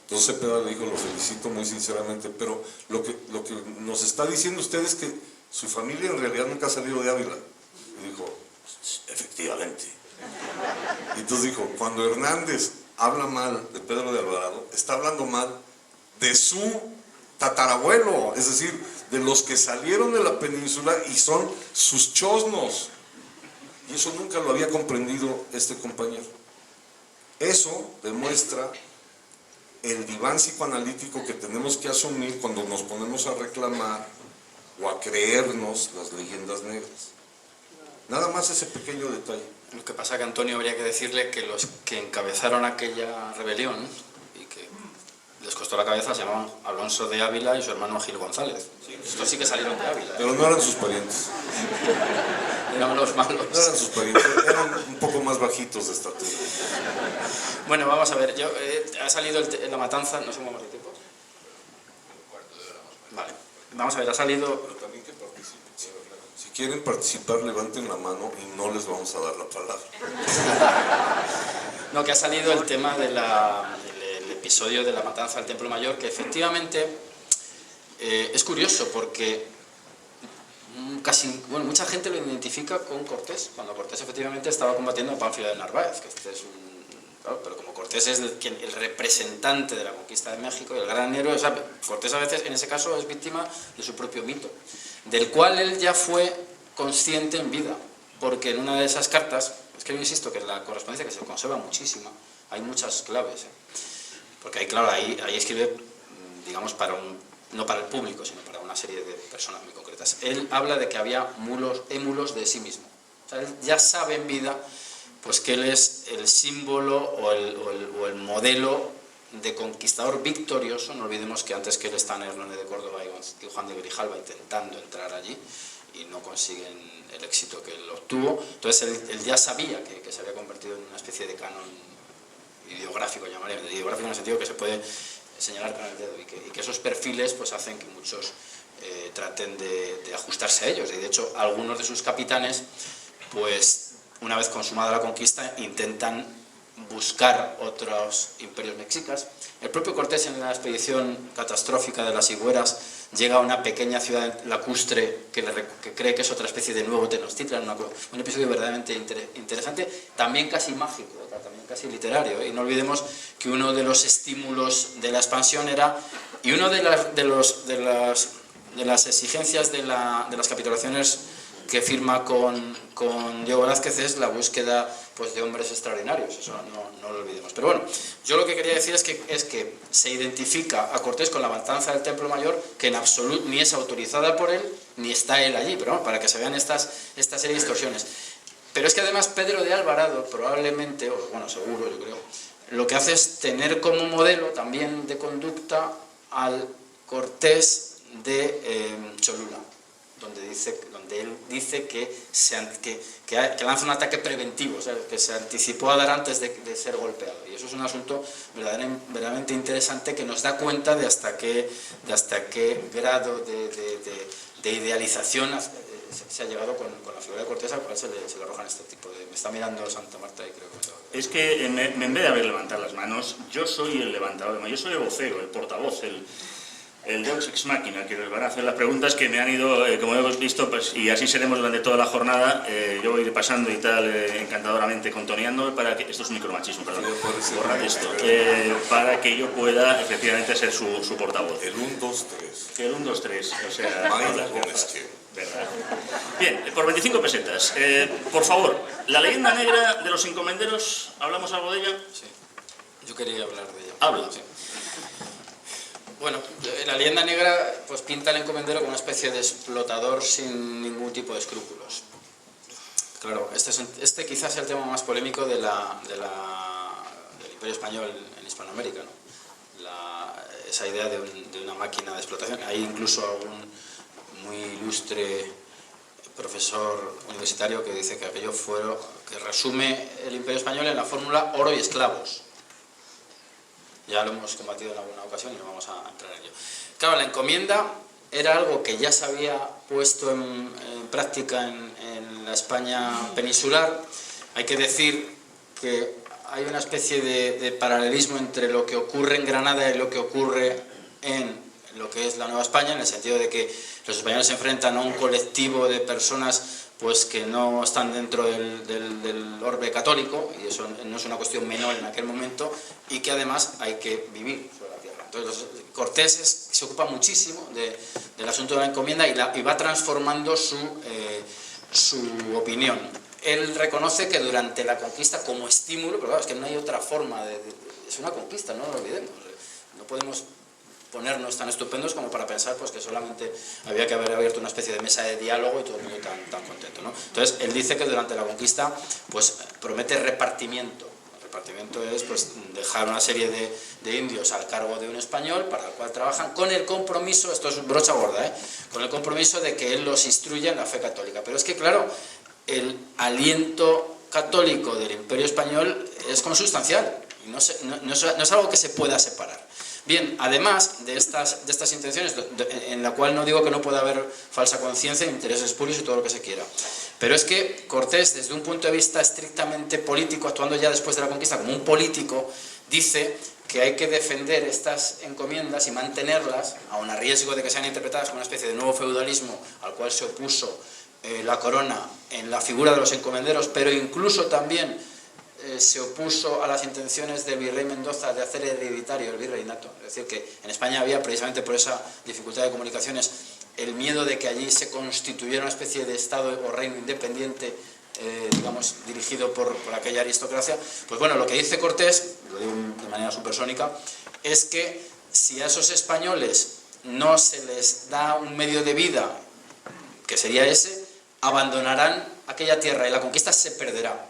Entonces Cepeda le dijo, lo felicito muy sinceramente, pero lo que nos está diciendo usted es que su familia en realidad nunca ha salido de Ávila. Y dijo, efectivamente. Y entonces dijo, cuando Hernández habla mal de Pedro de Alvarado, está hablando mal de su tatarabuelo, es decir, de los que salieron de la península y son sus chosnos. Y eso nunca lo había comprendido este compañero. Eso demuestra el diván psicoanalítico que tenemos que asumir cuando nos ponemos a reclamar o a creernos las leyendas negras. Nada más ese pequeño detalle. Lo que pasa es que Antonio habría que decirle que los que encabezaron aquella rebelión y que les costó la cabeza se llamaban Alonso de Ávila y su hermano Gil González. Sí, estos sí que salieron de Ávila. Pero no eran sus parientes. Eran los malos. No eran sus parientes, eran un poco más bajitos de estatura. Bueno, vamos a ver, ha salido la matanza, no sé cómo vamos de tiempo. Vale, vamos a ver, ha salido... Pero también que participen. Si quieren participar, levanten la mano y no les vamos a dar la palabra. No, que ha salido el tema del episodio de la matanza del Templo Mayor, que efectivamente es curioso porque mucha gente lo identifica con Cortés, cuando Cortés efectivamente estaba combatiendo a Pánfilo de Narváez, que este es claro, pero como Cortés es el representante de la conquista de México y el gran héroe, o sea, Cortés a veces en ese caso es víctima de su propio mito, del cual él ya fue consciente en vida, porque en una de esas cartas, es que yo insisto que es la correspondencia que se conserva muchísima, hay muchas claves, porque ahí, claro, ahí escribe, digamos, no para el público, sino para una serie de personas muy concretas. Él habla de que había émulos de sí mismo, o sea, él ya sabe en vida pues que él es el símbolo o el modelo de conquistador victorioso. No olvidemos que antes que él está en Hernán de Córdoba y Juan de Grijalva intentando entrar allí y no consiguen el éxito que él obtuvo. Entonces él ya sabía que se había convertido en una especie de canon ideográfico, llamaría, ideográfico en el sentido que se puede señalar con el dedo, y que esos perfiles pues hacen que muchos traten de ajustarse a ellos, y de hecho algunos de sus capitanes, pues una vez consumada la conquista, intentan buscar otros imperios mexicas. El propio Cortés, en la expedición catastrófica de las Higueras, llega a una pequeña ciudad lacustre que cree que es otra especie de nuevo Tenochtitlan, un episodio verdaderamente interesante, también casi mágico, también casi literario, y no olvidemos que uno de los estímulos de la expansión era, y una de las exigencias de las capitulaciones que firma con Diego Velázquez es la búsqueda pues, de hombres extraordinarios, eso no lo olvidemos. Pero bueno, yo lo que quería decir es que se identifica a Cortés con la matanza del Templo Mayor, que en absoluto ni es autorizada por él, ni está él allí, pero bueno, para que se vean esta serie de distorsiones. Pero es que además Pedro de Alvarado, probablemente, o bueno, seguro yo creo, lo que hace es tener como modelo también de conducta al Cortés de Cholula, donde él dice que lanza un ataque preventivo, o sea, que se anticipó a dar antes de ser golpeado. Y eso es un asunto verdaderamente interesante que nos da cuenta de hasta qué grado de idealización se ha llegado con la figura de Cortés, al cual se le arrojan este tipo de... Me está mirando Santa Marta y creo que me tengo que... Es que en vez de haber levantado las manos, yo soy el levantador de manos, yo soy el vocero, el portavoz, el Deus Ex Machina, que nos van a hacer las preguntas que me han ido, como hemos visto, pues, y así seremos durante toda la jornada. Yo voy a ir pasando y tal, encantadoramente contoneando, para que, esto es un micromachismo, perdón, borrad esto, para que yo pueda efectivamente ser su portavoz. El 1, 2, 3. El 1, 2, 3, o sea... ¿verdad? Bien, por 25 pesetas. Por favor, la leyenda negra de los encomenderos, ¿hablamos algo de ella? Sí, yo quería hablar de ella. Habla. Sí. Bueno, la leyenda negra pues pinta al encomendero como una especie de explotador sin ningún tipo de escrúpulos. Claro, este quizás es el tema más polémico del Imperio Español en Hispanoamérica, ¿no? Esa idea de una máquina de explotación. Hay incluso algún muy ilustre profesor universitario que dice que aquello que resume el Imperio Español en la fórmula oro y esclavos. Ya lo hemos combatido en alguna ocasión y no vamos a entrar en ello. Claro, la encomienda era algo que ya se había puesto en práctica en la España peninsular. Hay que decir que hay una especie de paralelismo entre lo que ocurre en Granada y lo que ocurre en lo que es la Nueva España, en el sentido de que los españoles se enfrentan a un colectivo de personas pues que no están dentro del orbe católico, y eso no es una cuestión menor en aquel momento, y que además hay que vivir sobre la tierra. Entonces Cortés se ocupa muchísimo del asunto de la encomienda y va transformando su opinión. Él reconoce que durante la conquista, como estímulo, pero claro, es que no hay otra forma es una conquista, no lo olvidemos, no podemos ponernos tan estupendos como para pensar pues, que solamente había que haber abierto una especie de mesa de diálogo y todo el mundo tan contento, ¿no? Entonces, él dice que durante la conquista pues, promete repartimiento. El repartimiento es pues, dejar una serie de indios al cargo de un español para el cual trabajan con el compromiso, esto es brocha gorda, con el compromiso de que él los instruya en la fe católica. Pero es que, claro, el aliento católico del Imperio Español es consustancial y no es algo que se pueda separar. Bien, además de estas intenciones, en la cual no digo que no pueda haber falsa conciencia, intereses espurios y todo lo que se quiera, pero es que Cortés, desde un punto de vista estrictamente político, actuando ya después de la conquista como un político, dice que hay que defender estas encomiendas y mantenerlas, aun a riesgo de que sean interpretadas como una especie de nuevo feudalismo al cual se opuso la corona en la figura de los encomenderos, pero incluso también se opuso a las intenciones del virrey Mendoza de hacer hereditario el virreinato. Es decir, que en España había, precisamente por esa dificultad de comunicaciones, el miedo de que allí se constituyera una especie de estado o reino independiente, digamos, dirigido por aquella aristocracia. Pues bueno, lo que dice Cortés, lo digo de manera supersónica, es que si a esos españoles no se les da un medio de vida, que sería ese, abandonarán aquella tierra y la conquista se perderá.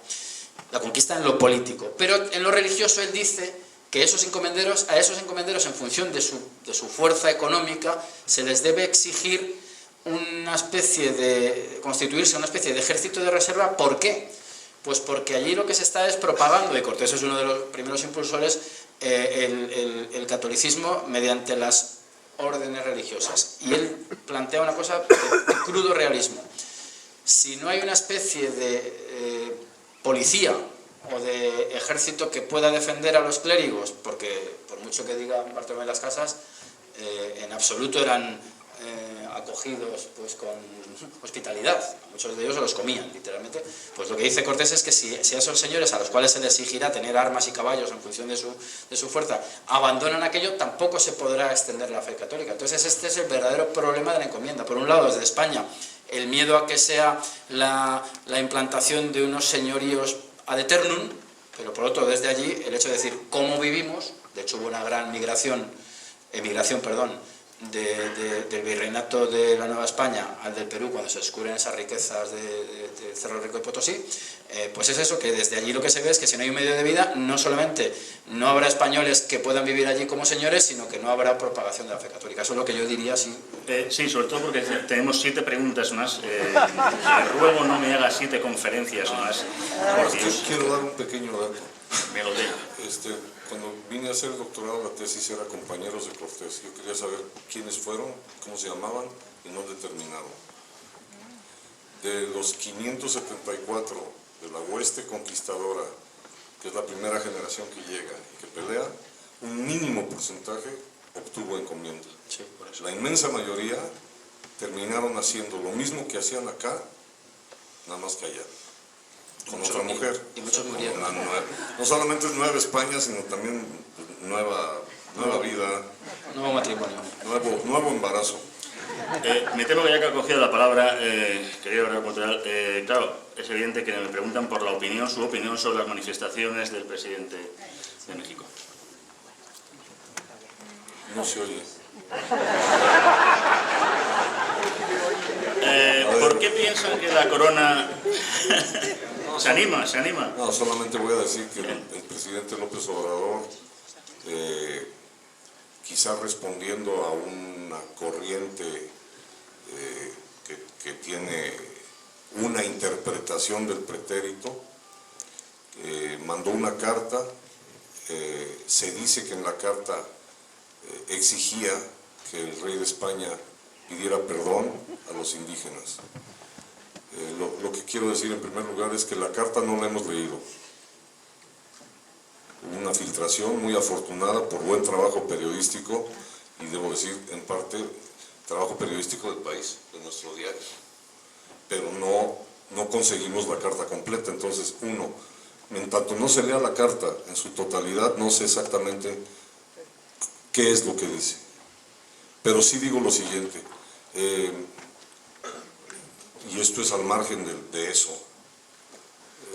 La conquista en lo político, pero en lo religioso él dice que a esos encomenderos, en función de su fuerza económica, se les debe exigir constituirse una especie de ejército de reserva. ¿Por qué? Pues porque allí lo que se está es propagando, y Cortés es uno de los primeros impulsores, el catolicismo mediante las órdenes religiosas. Y él plantea una cosa de crudo realismo. Si no hay una especie de policía o de ejército que pueda defender a los clérigos, porque por mucho que diga Bartolomé de las Casas, en absoluto eran acogidos pues con hospitalidad, muchos de ellos se los comían literalmente, pues lo que dice Cortés es que si a esos señores a los cuales se les exigirá tener armas y caballos en función de su fuerza, abandonan aquello, tampoco se podrá extender la fe católica. Entonces este es el verdadero problema de la encomienda. Por un lado, desde España, el miedo a que sea la implantación de unos señoríos ad eternum, pero por otro, desde allí, el hecho de decir cómo vivimos. De hecho hubo una gran emigración del virreinato de la Nueva España al del Perú cuando se descubren esas riquezas de Cerro Rico de Potosí, pues es eso, que desde allí lo que se ve es que si no hay un medio de vida, no solamente no habrá españoles que puedan vivir allí como señores, sino que no habrá propagación de la fe católica. Eso es lo que yo diría, sí. Sí, sobre todo porque tenemos 7 preguntas más. Le ruego no me haga 7 conferencias más. Quiero dar un pequeño dato. Me lo diga. Cuando vine a hacer el doctorado, la tesis era compañeros de Cortés. Yo quería saber quiénes fueron, cómo se llamaban y no determinaron. De los 574 de la hueste conquistadora, que es la primera generación que llega y que pelea, un mínimo porcentaje obtuvo encomienda. Sí, por eso. La inmensa mayoría terminaron haciendo lo mismo que hacían acá, nada más que allá. Con otra mujer. Y muchos murieron. No solamente es Nueva España, sino también nueva vida, Nuevo matrimonio. nuevo embarazo. Me temo que ya que ha cogido la palabra, querido Guerrero Cultural, claro, es evidente que me preguntan por su opinión sobre las manifestaciones del presidente de México. No se oye. ¿Por qué piensan que la corona se anima? No, solamente voy a decir que el presidente López Obrador, quizás respondiendo a una corriente que tiene una interpretación del pretérito, mandó una carta. Se dice que en la carta exigía que el rey de España pidiera perdón a los indígenas. Lo que quiero decir en primer lugar es que la carta no la hemos leído. Hubo una filtración muy afortunada por buen trabajo periodístico, y debo decir, en parte, trabajo periodístico del país, de nuestro diario. Pero no conseguimos la carta completa. Entonces, en tanto no se lea la carta en su totalidad, no sé exactamente qué es lo que dice. Pero sí digo lo siguiente, y esto es al margen de eso.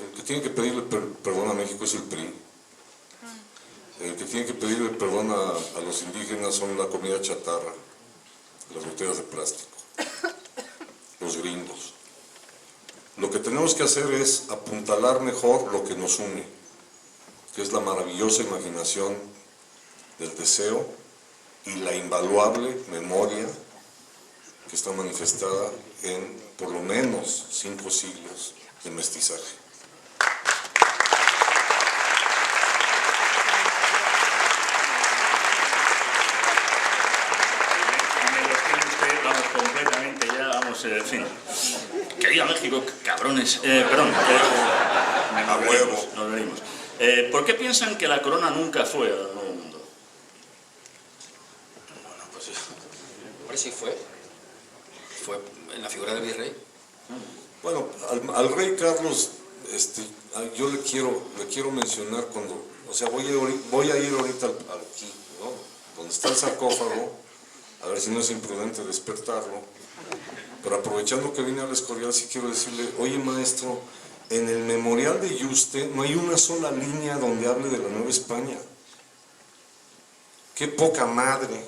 El que tiene que pedirle perdón a México es el PRI. El que tiene que pedirle perdón a los indígenas son la comida chatarra, las botellas de plástico, los gringos. Lo que tenemos que hacer es apuntalar mejor lo que nos une, que es la maravillosa imaginación del deseo y la invaluable memoria que está manifestada en por lo menos 5 siglos de mestizaje. Vamos completamente ya, vamos, en fin. Que viva México, cabrones. Perdón. Nos venimos. ¿Por qué piensan que la corona nunca fue al Nuevo Mundo? Bueno, pues hombre, sí fue. Fue en la figura del virrey. Bueno, al rey Carlos, yo le quiero mencionar cuando, o sea, voy a ir ahorita aquí, ¿no? Donde está el sarcófago, a ver si no es imprudente despertarlo, pero aprovechando que vine al Escorial, sí quiero decirle, oye maestro, en el memorial de Yuste no hay una sola línea donde hable de la Nueva España. ¡Qué poca madre!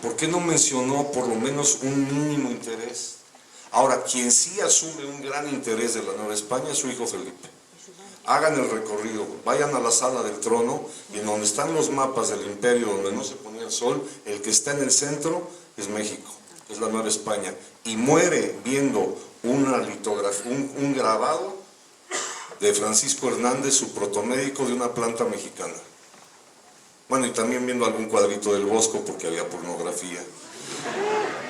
¿Por qué no mencionó por lo menos un mínimo interés? Ahora, quien sí asume un gran interés de la Nueva España es su hijo Felipe. Hagan el recorrido, vayan a la sala del trono, y en donde están los mapas del imperio, donde no se ponía el sol, el que está en el centro es México, es la Nueva España. Y muere viendo una litografía, un grabado de Francisco Hernández, su protomédico de una planta mexicana. Bueno, y también viendo algún cuadrito del Bosco porque había pornografía.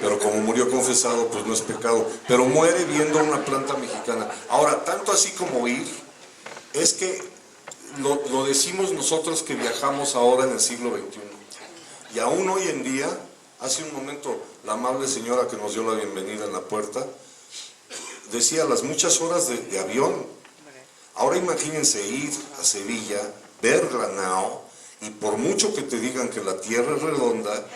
Pero como murió confesado, pues no es pecado. Pero muere viendo una planta mexicana. Ahora, tanto así como ir, es que lo decimos nosotros que viajamos ahora en el siglo XXI. Y aún hoy en día, hace un momento, la amable señora que nos dio la bienvenida en la puerta, decía las muchas horas de avión. Ahora imagínense ir a Sevilla, ver Granao, y por mucho que te digan que la tierra es redonda,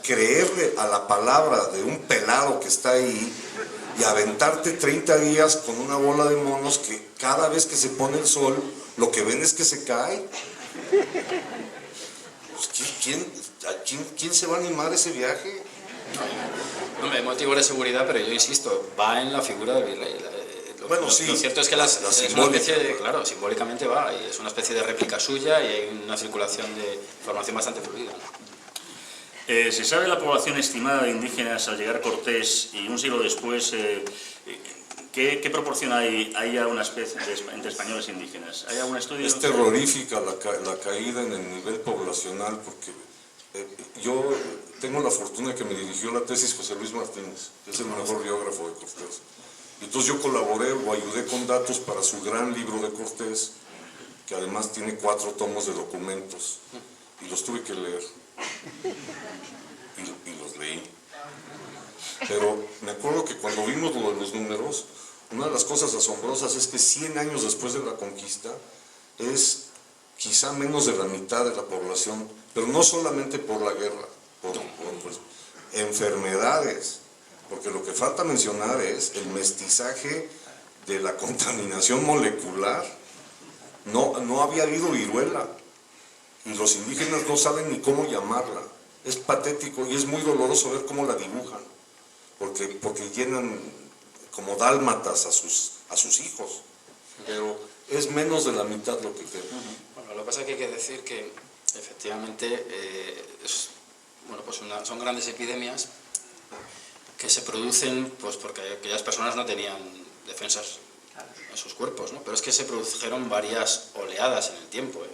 creerle a la palabra de un pelado que está ahí y aventarte 30 días con una bola de monos que cada vez que se pone el sol, lo que ven es que se cae. Pues, ¿quién se va a animar a ese viaje? No, hay motivos de seguridad, pero yo insisto, va en la figura del virrey. Bueno, sí, lo cierto es que es una especie de, claro, simbólicamente va, y es una especie de réplica suya y hay una circulación de información bastante fluida, ¿no? ¿Se sabe la población estimada de indígenas al llegar Cortés y un siglo después? ¿Qué proporción hay a una especie entre españoles e indígenas? ¿Hay algún estudio? Es terrorífica la caída en el nivel poblacional, porque yo tengo la fortuna de que me dirigió la tesis José Luis Martínez, que es el mejor biógrafo de Cortés. Entonces yo colaboré o ayudé con datos para su gran libro de Cortés, que además tiene 4 tomos de documentos, y los tuve que leer, y los leí. Pero me acuerdo que cuando vimos lo de los números, una de las cosas asombrosas es que 100 años después de la conquista, es quizá menos de la mitad de la población, pero no solamente por la guerra, por enfermedades. Porque lo que falta mencionar es el mestizaje de la contaminación molecular. No había habido viruela y los indígenas no saben ni cómo llamarla. Es patético y es muy doloroso ver cómo la dibujan, porque llenan como dálmatas a sus hijos, pero es menos de la mitad lo que queda. Bueno, lo que pasa es que hay que decir que efectivamente son grandes epidemias que se producen pues porque aquellas personas no tenían defensas en sus cuerpos, ¿no? Pero es que se produjeron varias oleadas en el tiempo, ¿eh?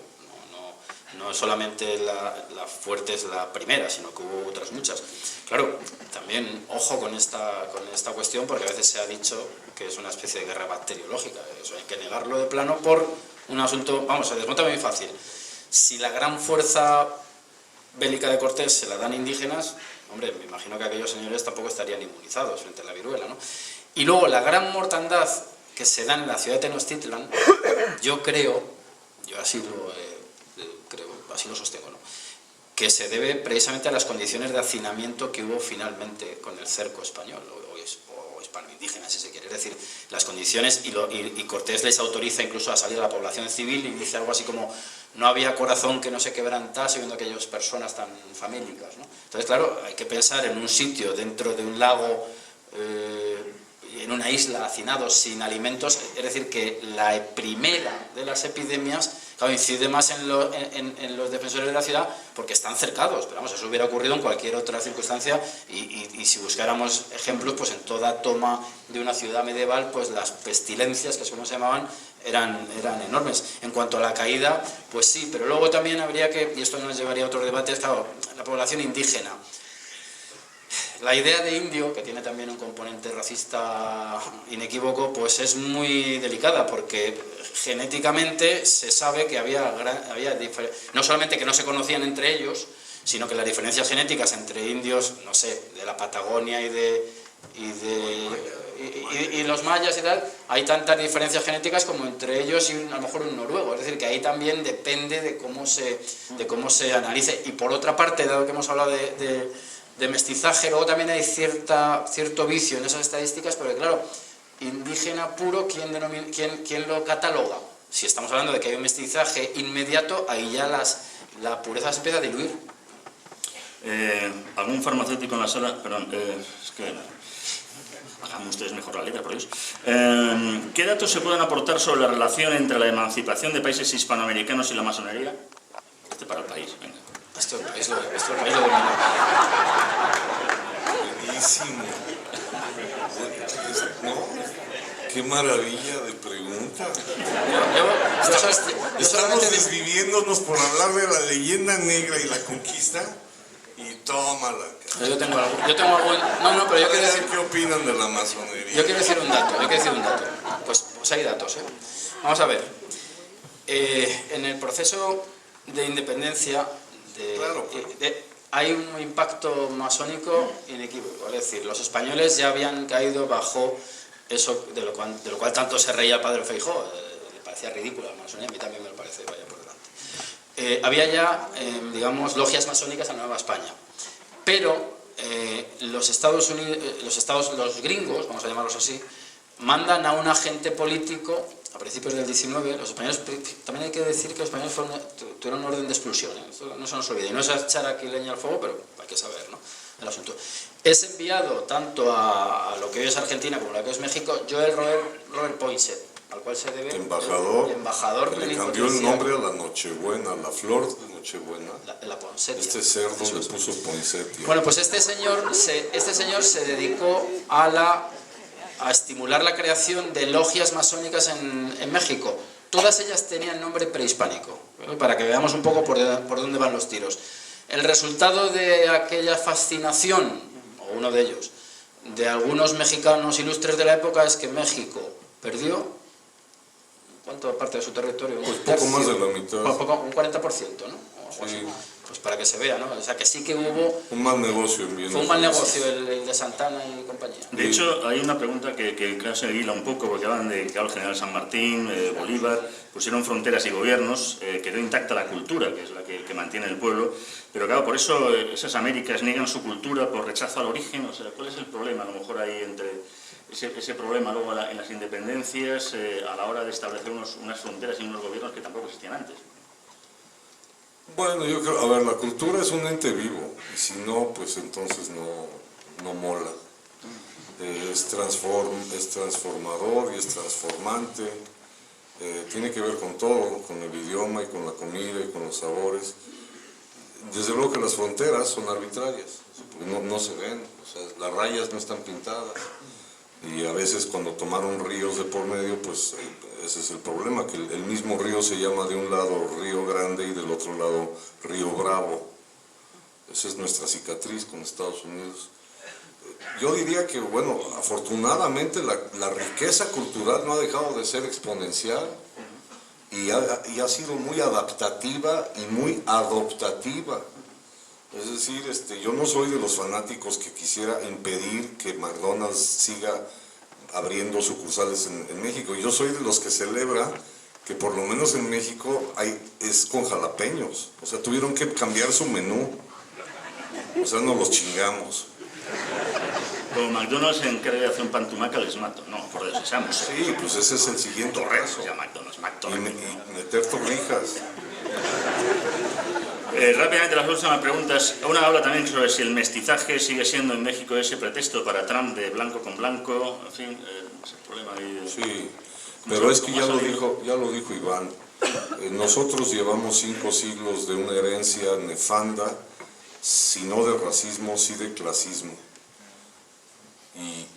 No solamente la fuerte es la primera, sino que hubo otras muchas. Claro, también ojo con esta cuestión, porque a veces se ha dicho que es una especie de guerra bacteriológica. Eso hay que negarlo de plano por un asunto, vamos, se desmonta muy fácil. Si la gran fuerza bélica de Cortés se la dan indígenas, hombre, me imagino que aquellos señores tampoco estarían inmunizados frente a la viruela, ¿no? Y luego la gran mortandad que se da en la ciudad de Tenochtitlan, yo así lo sostengo, ¿no? Que se debe precisamente a las condiciones de hacinamiento que hubo finalmente con el cerco español, o hispano-indígena, si se quiere. Es decir, las condiciones, y Cortés les autoriza incluso a salir a la población civil y dice algo así como: no había corazón que no se quebrantase viendo aquellas personas tan famélicas, ¿no? Entonces, claro, hay que pensar en un sitio dentro de un lago, en una isla, hacinados, sin alimentos. Es decir, que la primera de las epidemias, claro, incide más en los defensores de la ciudad porque están cercados, pero vamos, eso hubiera ocurrido en cualquier otra circunstancia y si buscáramos ejemplos, pues en toda toma de una ciudad medieval, pues las pestilencias, que es como se llamaban, eran enormes. En cuanto a la caída, pues sí, pero luego también habría que, y esto nos llevaría a otros debates, claro, la población indígena. La idea de indio, que tiene también un componente racista inequívoco, pues es muy delicada, porque genéticamente se sabe que había no solamente que no se conocían entre ellos, sino que las diferencias genéticas entre indios, no sé, de la Patagonia y los mayas y tal, hay tantas diferencias genéticas como entre ellos y a lo mejor un noruego. Es decir, que ahí también depende de cómo se analice. Y por otra parte, dado que hemos hablado de mestizaje, luego también hay cierto vicio en esas estadísticas, porque claro, indígena puro, ¿quién lo cataloga? Si estamos hablando de que hay un mestizaje inmediato, ahí ya la pureza se empieza a diluir. ¿Algún farmacéutico en la sala? Perdón, es que hagan ustedes mejor la letra, por Dios. ¿Qué datos se pueden aportar sobre la relación entre la emancipación de países hispanoamericanos y la masonería? Para el país, venga. Esto el país lo domina. Buenísimo. ¿No? Qué maravilla de pregunta. Yo Estamos solamente desviviéndonos por hablar de la leyenda negra y la conquista y tómala. yo tengo algo. No, pero yo quiero decir. ¿Qué opinan de la masonería? Yo quiero decir un dato. Pues hay datos, ¿eh? Vamos a ver. En el proceso de independencia Claro. hay un impacto masónico inequívoco. Es decir, los españoles ya habían caído bajo eso de lo cual tanto se reía el padre Feijóo. Le parecía ridículo la masonería, a mí también me lo parece, vaya por delante. Había ya, digamos, logias masónicas en Nueva España. Pero los Estados Unidos, los gringos, vamos a llamarlos así, mandan a un agente político a principios del 19. Los españoles, también hay que decir que los españoles tuvieron un orden de expulsión, ¿eh? Esto no se nos olvide, y no es echar aquí leña al fuego, pero hay que saber, ¿no?, el asunto. Es enviado tanto a lo que hoy es Argentina como a lo que hoy es México, Joel Robert Poinsett, al cual se debe Embajador, el embajador que le cambió el nombre a la Nochebuena, la flor de Nochebuena. la Poinsettia. Este cerdo le puso Poinsettia. Bueno, pues este señor se dedicó a estimular la creación de logias masónicas en México. Todas ellas tenían nombre prehispánico, ¿eh?, para que veamos un poco por dónde van los tiros. El resultado de aquella fascinación, o uno de ellos, de algunos mexicanos ilustres de la época es que México perdió, ¿cuánto parte de su territorio? Pues poco más de la mitad. Un 40%, ¿no? Sí. Pues para que se vea, ¿no? O sea, que sí que hubo... Un mal negocio en Viena. Fue un mal negocio el de Santana y compañía. De hecho, hay una pregunta que se hila un poco, porque hablan de que el general San Martín, Bolívar, pusieron fronteras y gobiernos, quedó intacta la cultura, que es la que mantiene el pueblo, pero claro, por eso esas Américas niegan su cultura por rechazo al origen. O sea, ¿cuál es el problema? A lo mejor hay entre ese problema luego en las independencias, a la hora de establecer unas fronteras y unos gobiernos que tampoco existían antes. Bueno, yo creo, a ver, la cultura es un ente vivo, y si no, pues entonces no mola. Es transformador y es transformante, tiene que ver con todo, con el idioma y con la comida y con los sabores. Desde luego que las fronteras son arbitrarias, porque no se ven, o sea, las rayas no están pintadas. Y a veces cuando tomaron ríos de por medio, pues ese es el problema, que el mismo río se llama de un lado Río Grande y del otro lado Río Bravo. Esa es nuestra cicatriz con Estados Unidos. Yo diría que, bueno, afortunadamente la riqueza cultural no ha dejado de ser exponencial y ha sido muy adaptativa y muy adoptativa. Es decir, yo no soy de los fanáticos que quisiera impedir que McDonald's siga abriendo sucursales en México. Yo soy de los que celebra que por lo menos en México es con jalapeños. O sea, tuvieron que cambiar su menú. O sea, nos los chingamos. Como McDonald's en querer hacer un pan tumaca les mato. No, por eso seamos. Sí, pues ese es el siguiente reto. Ya McDonald's. Y meter torrijas. Rápidamente las últimas preguntas. Una habla también sobre si el mestizaje sigue siendo en México ese pretexto para Trump de blanco con blanco, en fin, ese problema ahí. Sí, pero es que ya lo dijo Iván. Nosotros llevamos 5 siglos de una herencia nefanda, si no de racismo, sí de clasismo.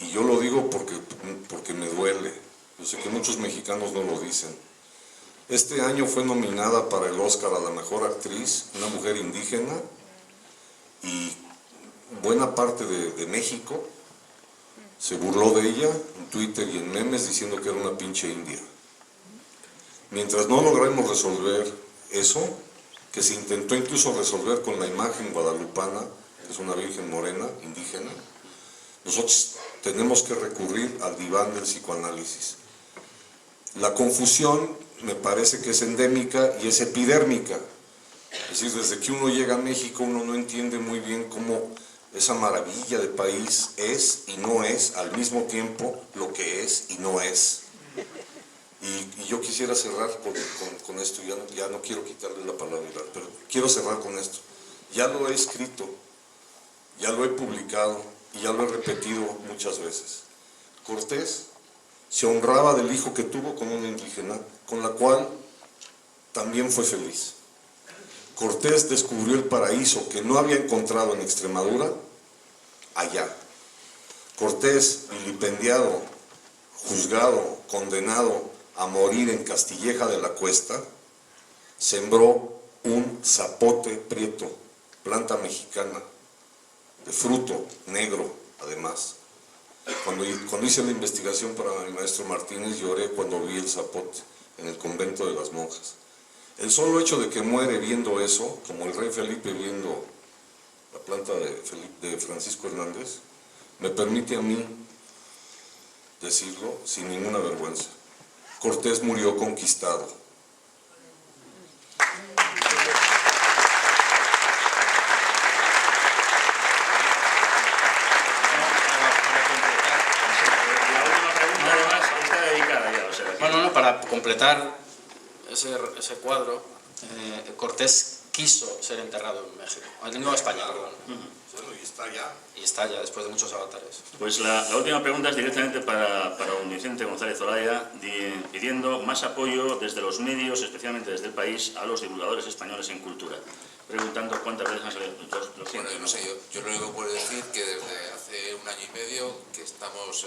Y yo lo digo porque me duele. Yo sé que muchos mexicanos no lo dicen. Este año fue nominada para el Oscar a la mejor actriz, una mujer indígena, y buena parte de México se burló de ella en Twitter y en memes diciendo que era una pinche india. Mientras no logremos resolver eso, que se intentó incluso resolver con la imagen guadalupana, que es una virgen morena, indígena, nosotros tenemos que recurrir al diván del psicoanálisis. La confusión me parece que es endémica y es epidérmica. Es decir, desde que uno llega a México uno no entiende muy bien cómo esa maravilla de país es y no es al mismo tiempo lo que es y no es. Y yo quisiera cerrar con esto, ya no quiero quitarle la palabra, pero quiero cerrar con esto. Ya lo he escrito, ya lo he publicado y ya lo he repetido muchas veces. Cortés se honraba del hijo que tuvo con una indígena, con la cual también fue feliz. Cortés descubrió el paraíso que no había encontrado en Extremadura, allá. Cortés, vilipendiado, juzgado, condenado a morir en Castilleja de la Cuesta, sembró un zapote prieto, planta mexicana, de fruto negro además. Cuando hice la investigación para mi maestro Martínez, lloré cuando vi el zapote en el convento de las monjas. El solo hecho de que muere viendo eso, como el rey Felipe viendo la planta de Francisco Hernández, me permite a mí decirlo sin ninguna vergüenza. Cortés murió conquistado. Para completar ese cuadro, Cortés quiso ser enterrado en México, en Nueva España, perdón. Bueno, y está ya. Y está ya, después de muchos avatares. Pues la última pregunta es directamente para don Vicente González Olaya, pidiendo más apoyo desde los medios, especialmente desde el país, a los divulgadores españoles en cultura. Preguntando cuántas veces han salido los Bueno, yo no sé, yo lo único que puedo decir que desde hace 1 año y medio que estamos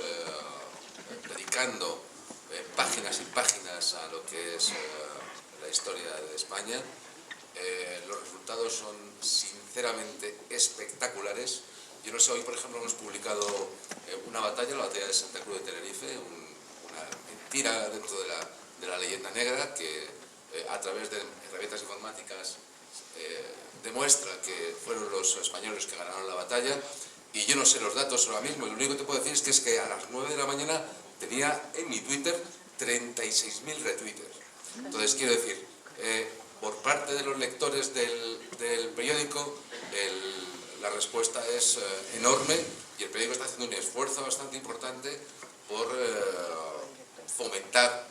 dedicando páginas y páginas a lo que es la historia de España. Los resultados son sinceramente espectaculares. Yo no sé, hoy por ejemplo hemos publicado una batalla, la batalla de Santa Cruz de Tenerife, una mentira dentro de la leyenda negra que a través de herramientas informáticas demuestra que fueron los españoles los que ganaron la batalla. Y yo no sé los datos ahora mismo, y lo único que te puedo decir es que a las 9 de la mañana tenía en mi Twitter 36.000 retweets. Entonces quiero decir, por parte de los lectores del periódico, la respuesta es enorme y el periódico está haciendo un esfuerzo bastante importante por fomentar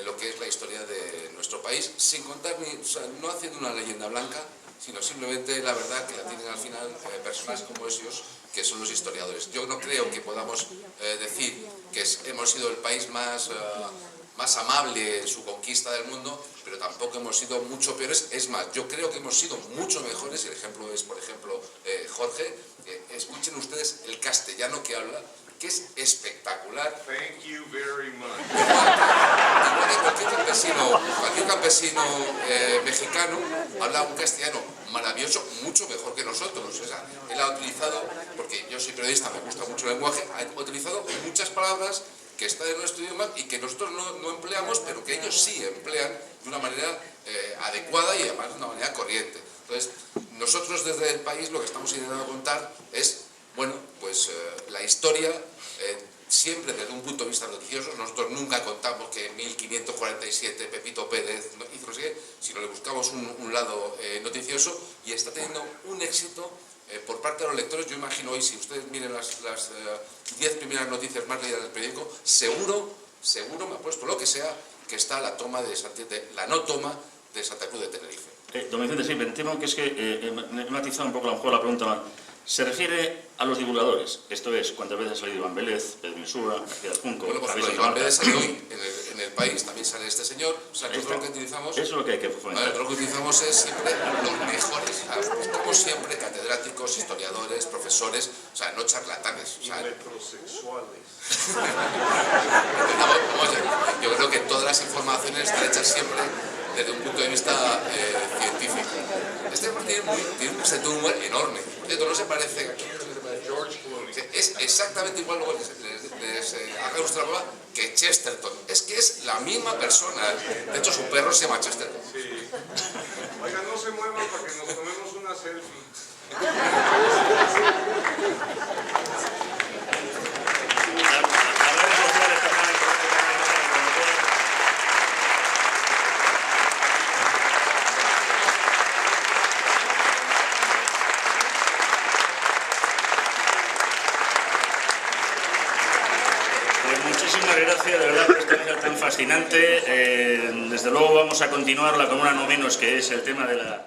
lo que es la historia de nuestro país, sin contar, no haciendo una leyenda blanca, sino simplemente la verdad que la tienen al final personas como esos, que son los historiadores. Yo no creo que podamos decir que hemos sido el país más amable en su conquista del mundo, pero tampoco hemos sido mucho peores. Es más, yo creo que hemos sido mucho mejores, y el ejemplo es, por ejemplo, Jorge. Escuchen ustedes el castellano que habla, que es espectacular. Thank you very much. Igual que cualquier campesino mexicano habla un castellano maravilloso, mucho mejor que nosotros. O sea, él ha utilizado, porque yo soy periodista, me gusta mucho el lenguaje, ha utilizado muchas palabras que están en nuestro idioma y que nosotros no empleamos, pero que ellos sí emplean de una manera adecuada y además de una manera corriente. Entonces, nosotros desde el país lo que estamos intentando contar es, bueno, pues la historia, siempre desde un punto de vista noticioso. Nosotros nunca contamos que en 1547 Pepito Pérez hizo no sé qué, sino le buscamos un lado noticioso, y está teniendo un éxito por parte de los lectores. Yo imagino hoy, si ustedes miren las 10 primeras noticias más leídas del periódico, seguro, me apuesto lo que sea, que está la no toma de Santa Cruz de Tenerife. Don Vicente, sí, me temo que es que he matizado un poco a lo mejor la pregunta. Se refiere a los divulgadores, esto es, cuántas veces ha salido Iván Vélez, Pedro Insúa, García Junco... Bueno, por ejemplo, Iván Vélez salió hoy en el país, también sale este señor. O sea, nosotros lo que utilizamos... Eso es lo que hay que fomentar. Nosotros lo que utilizamos es siempre los mejores, como siempre, catedráticos, historiadores, profesores, o sea, no charlatanes. O sea, Metrosexuales. Yo creo que todas las informaciones están hechas siempre desde un punto de vista científico. Este tiene un sentido de humor enorme. No se parece a George Clooney. Es exactamente igual, luego les haga usted la prueba, que Chesterton. Es que es la misma persona. De hecho, su perro se llama Chesterton. Sí. Oiga, no se muevan para que nos tomemos una selfie. Muchísimas gracias, de verdad, por esta mesa tan fascinante. Desde luego vamos a continuarla con una no menos, que es el tema de la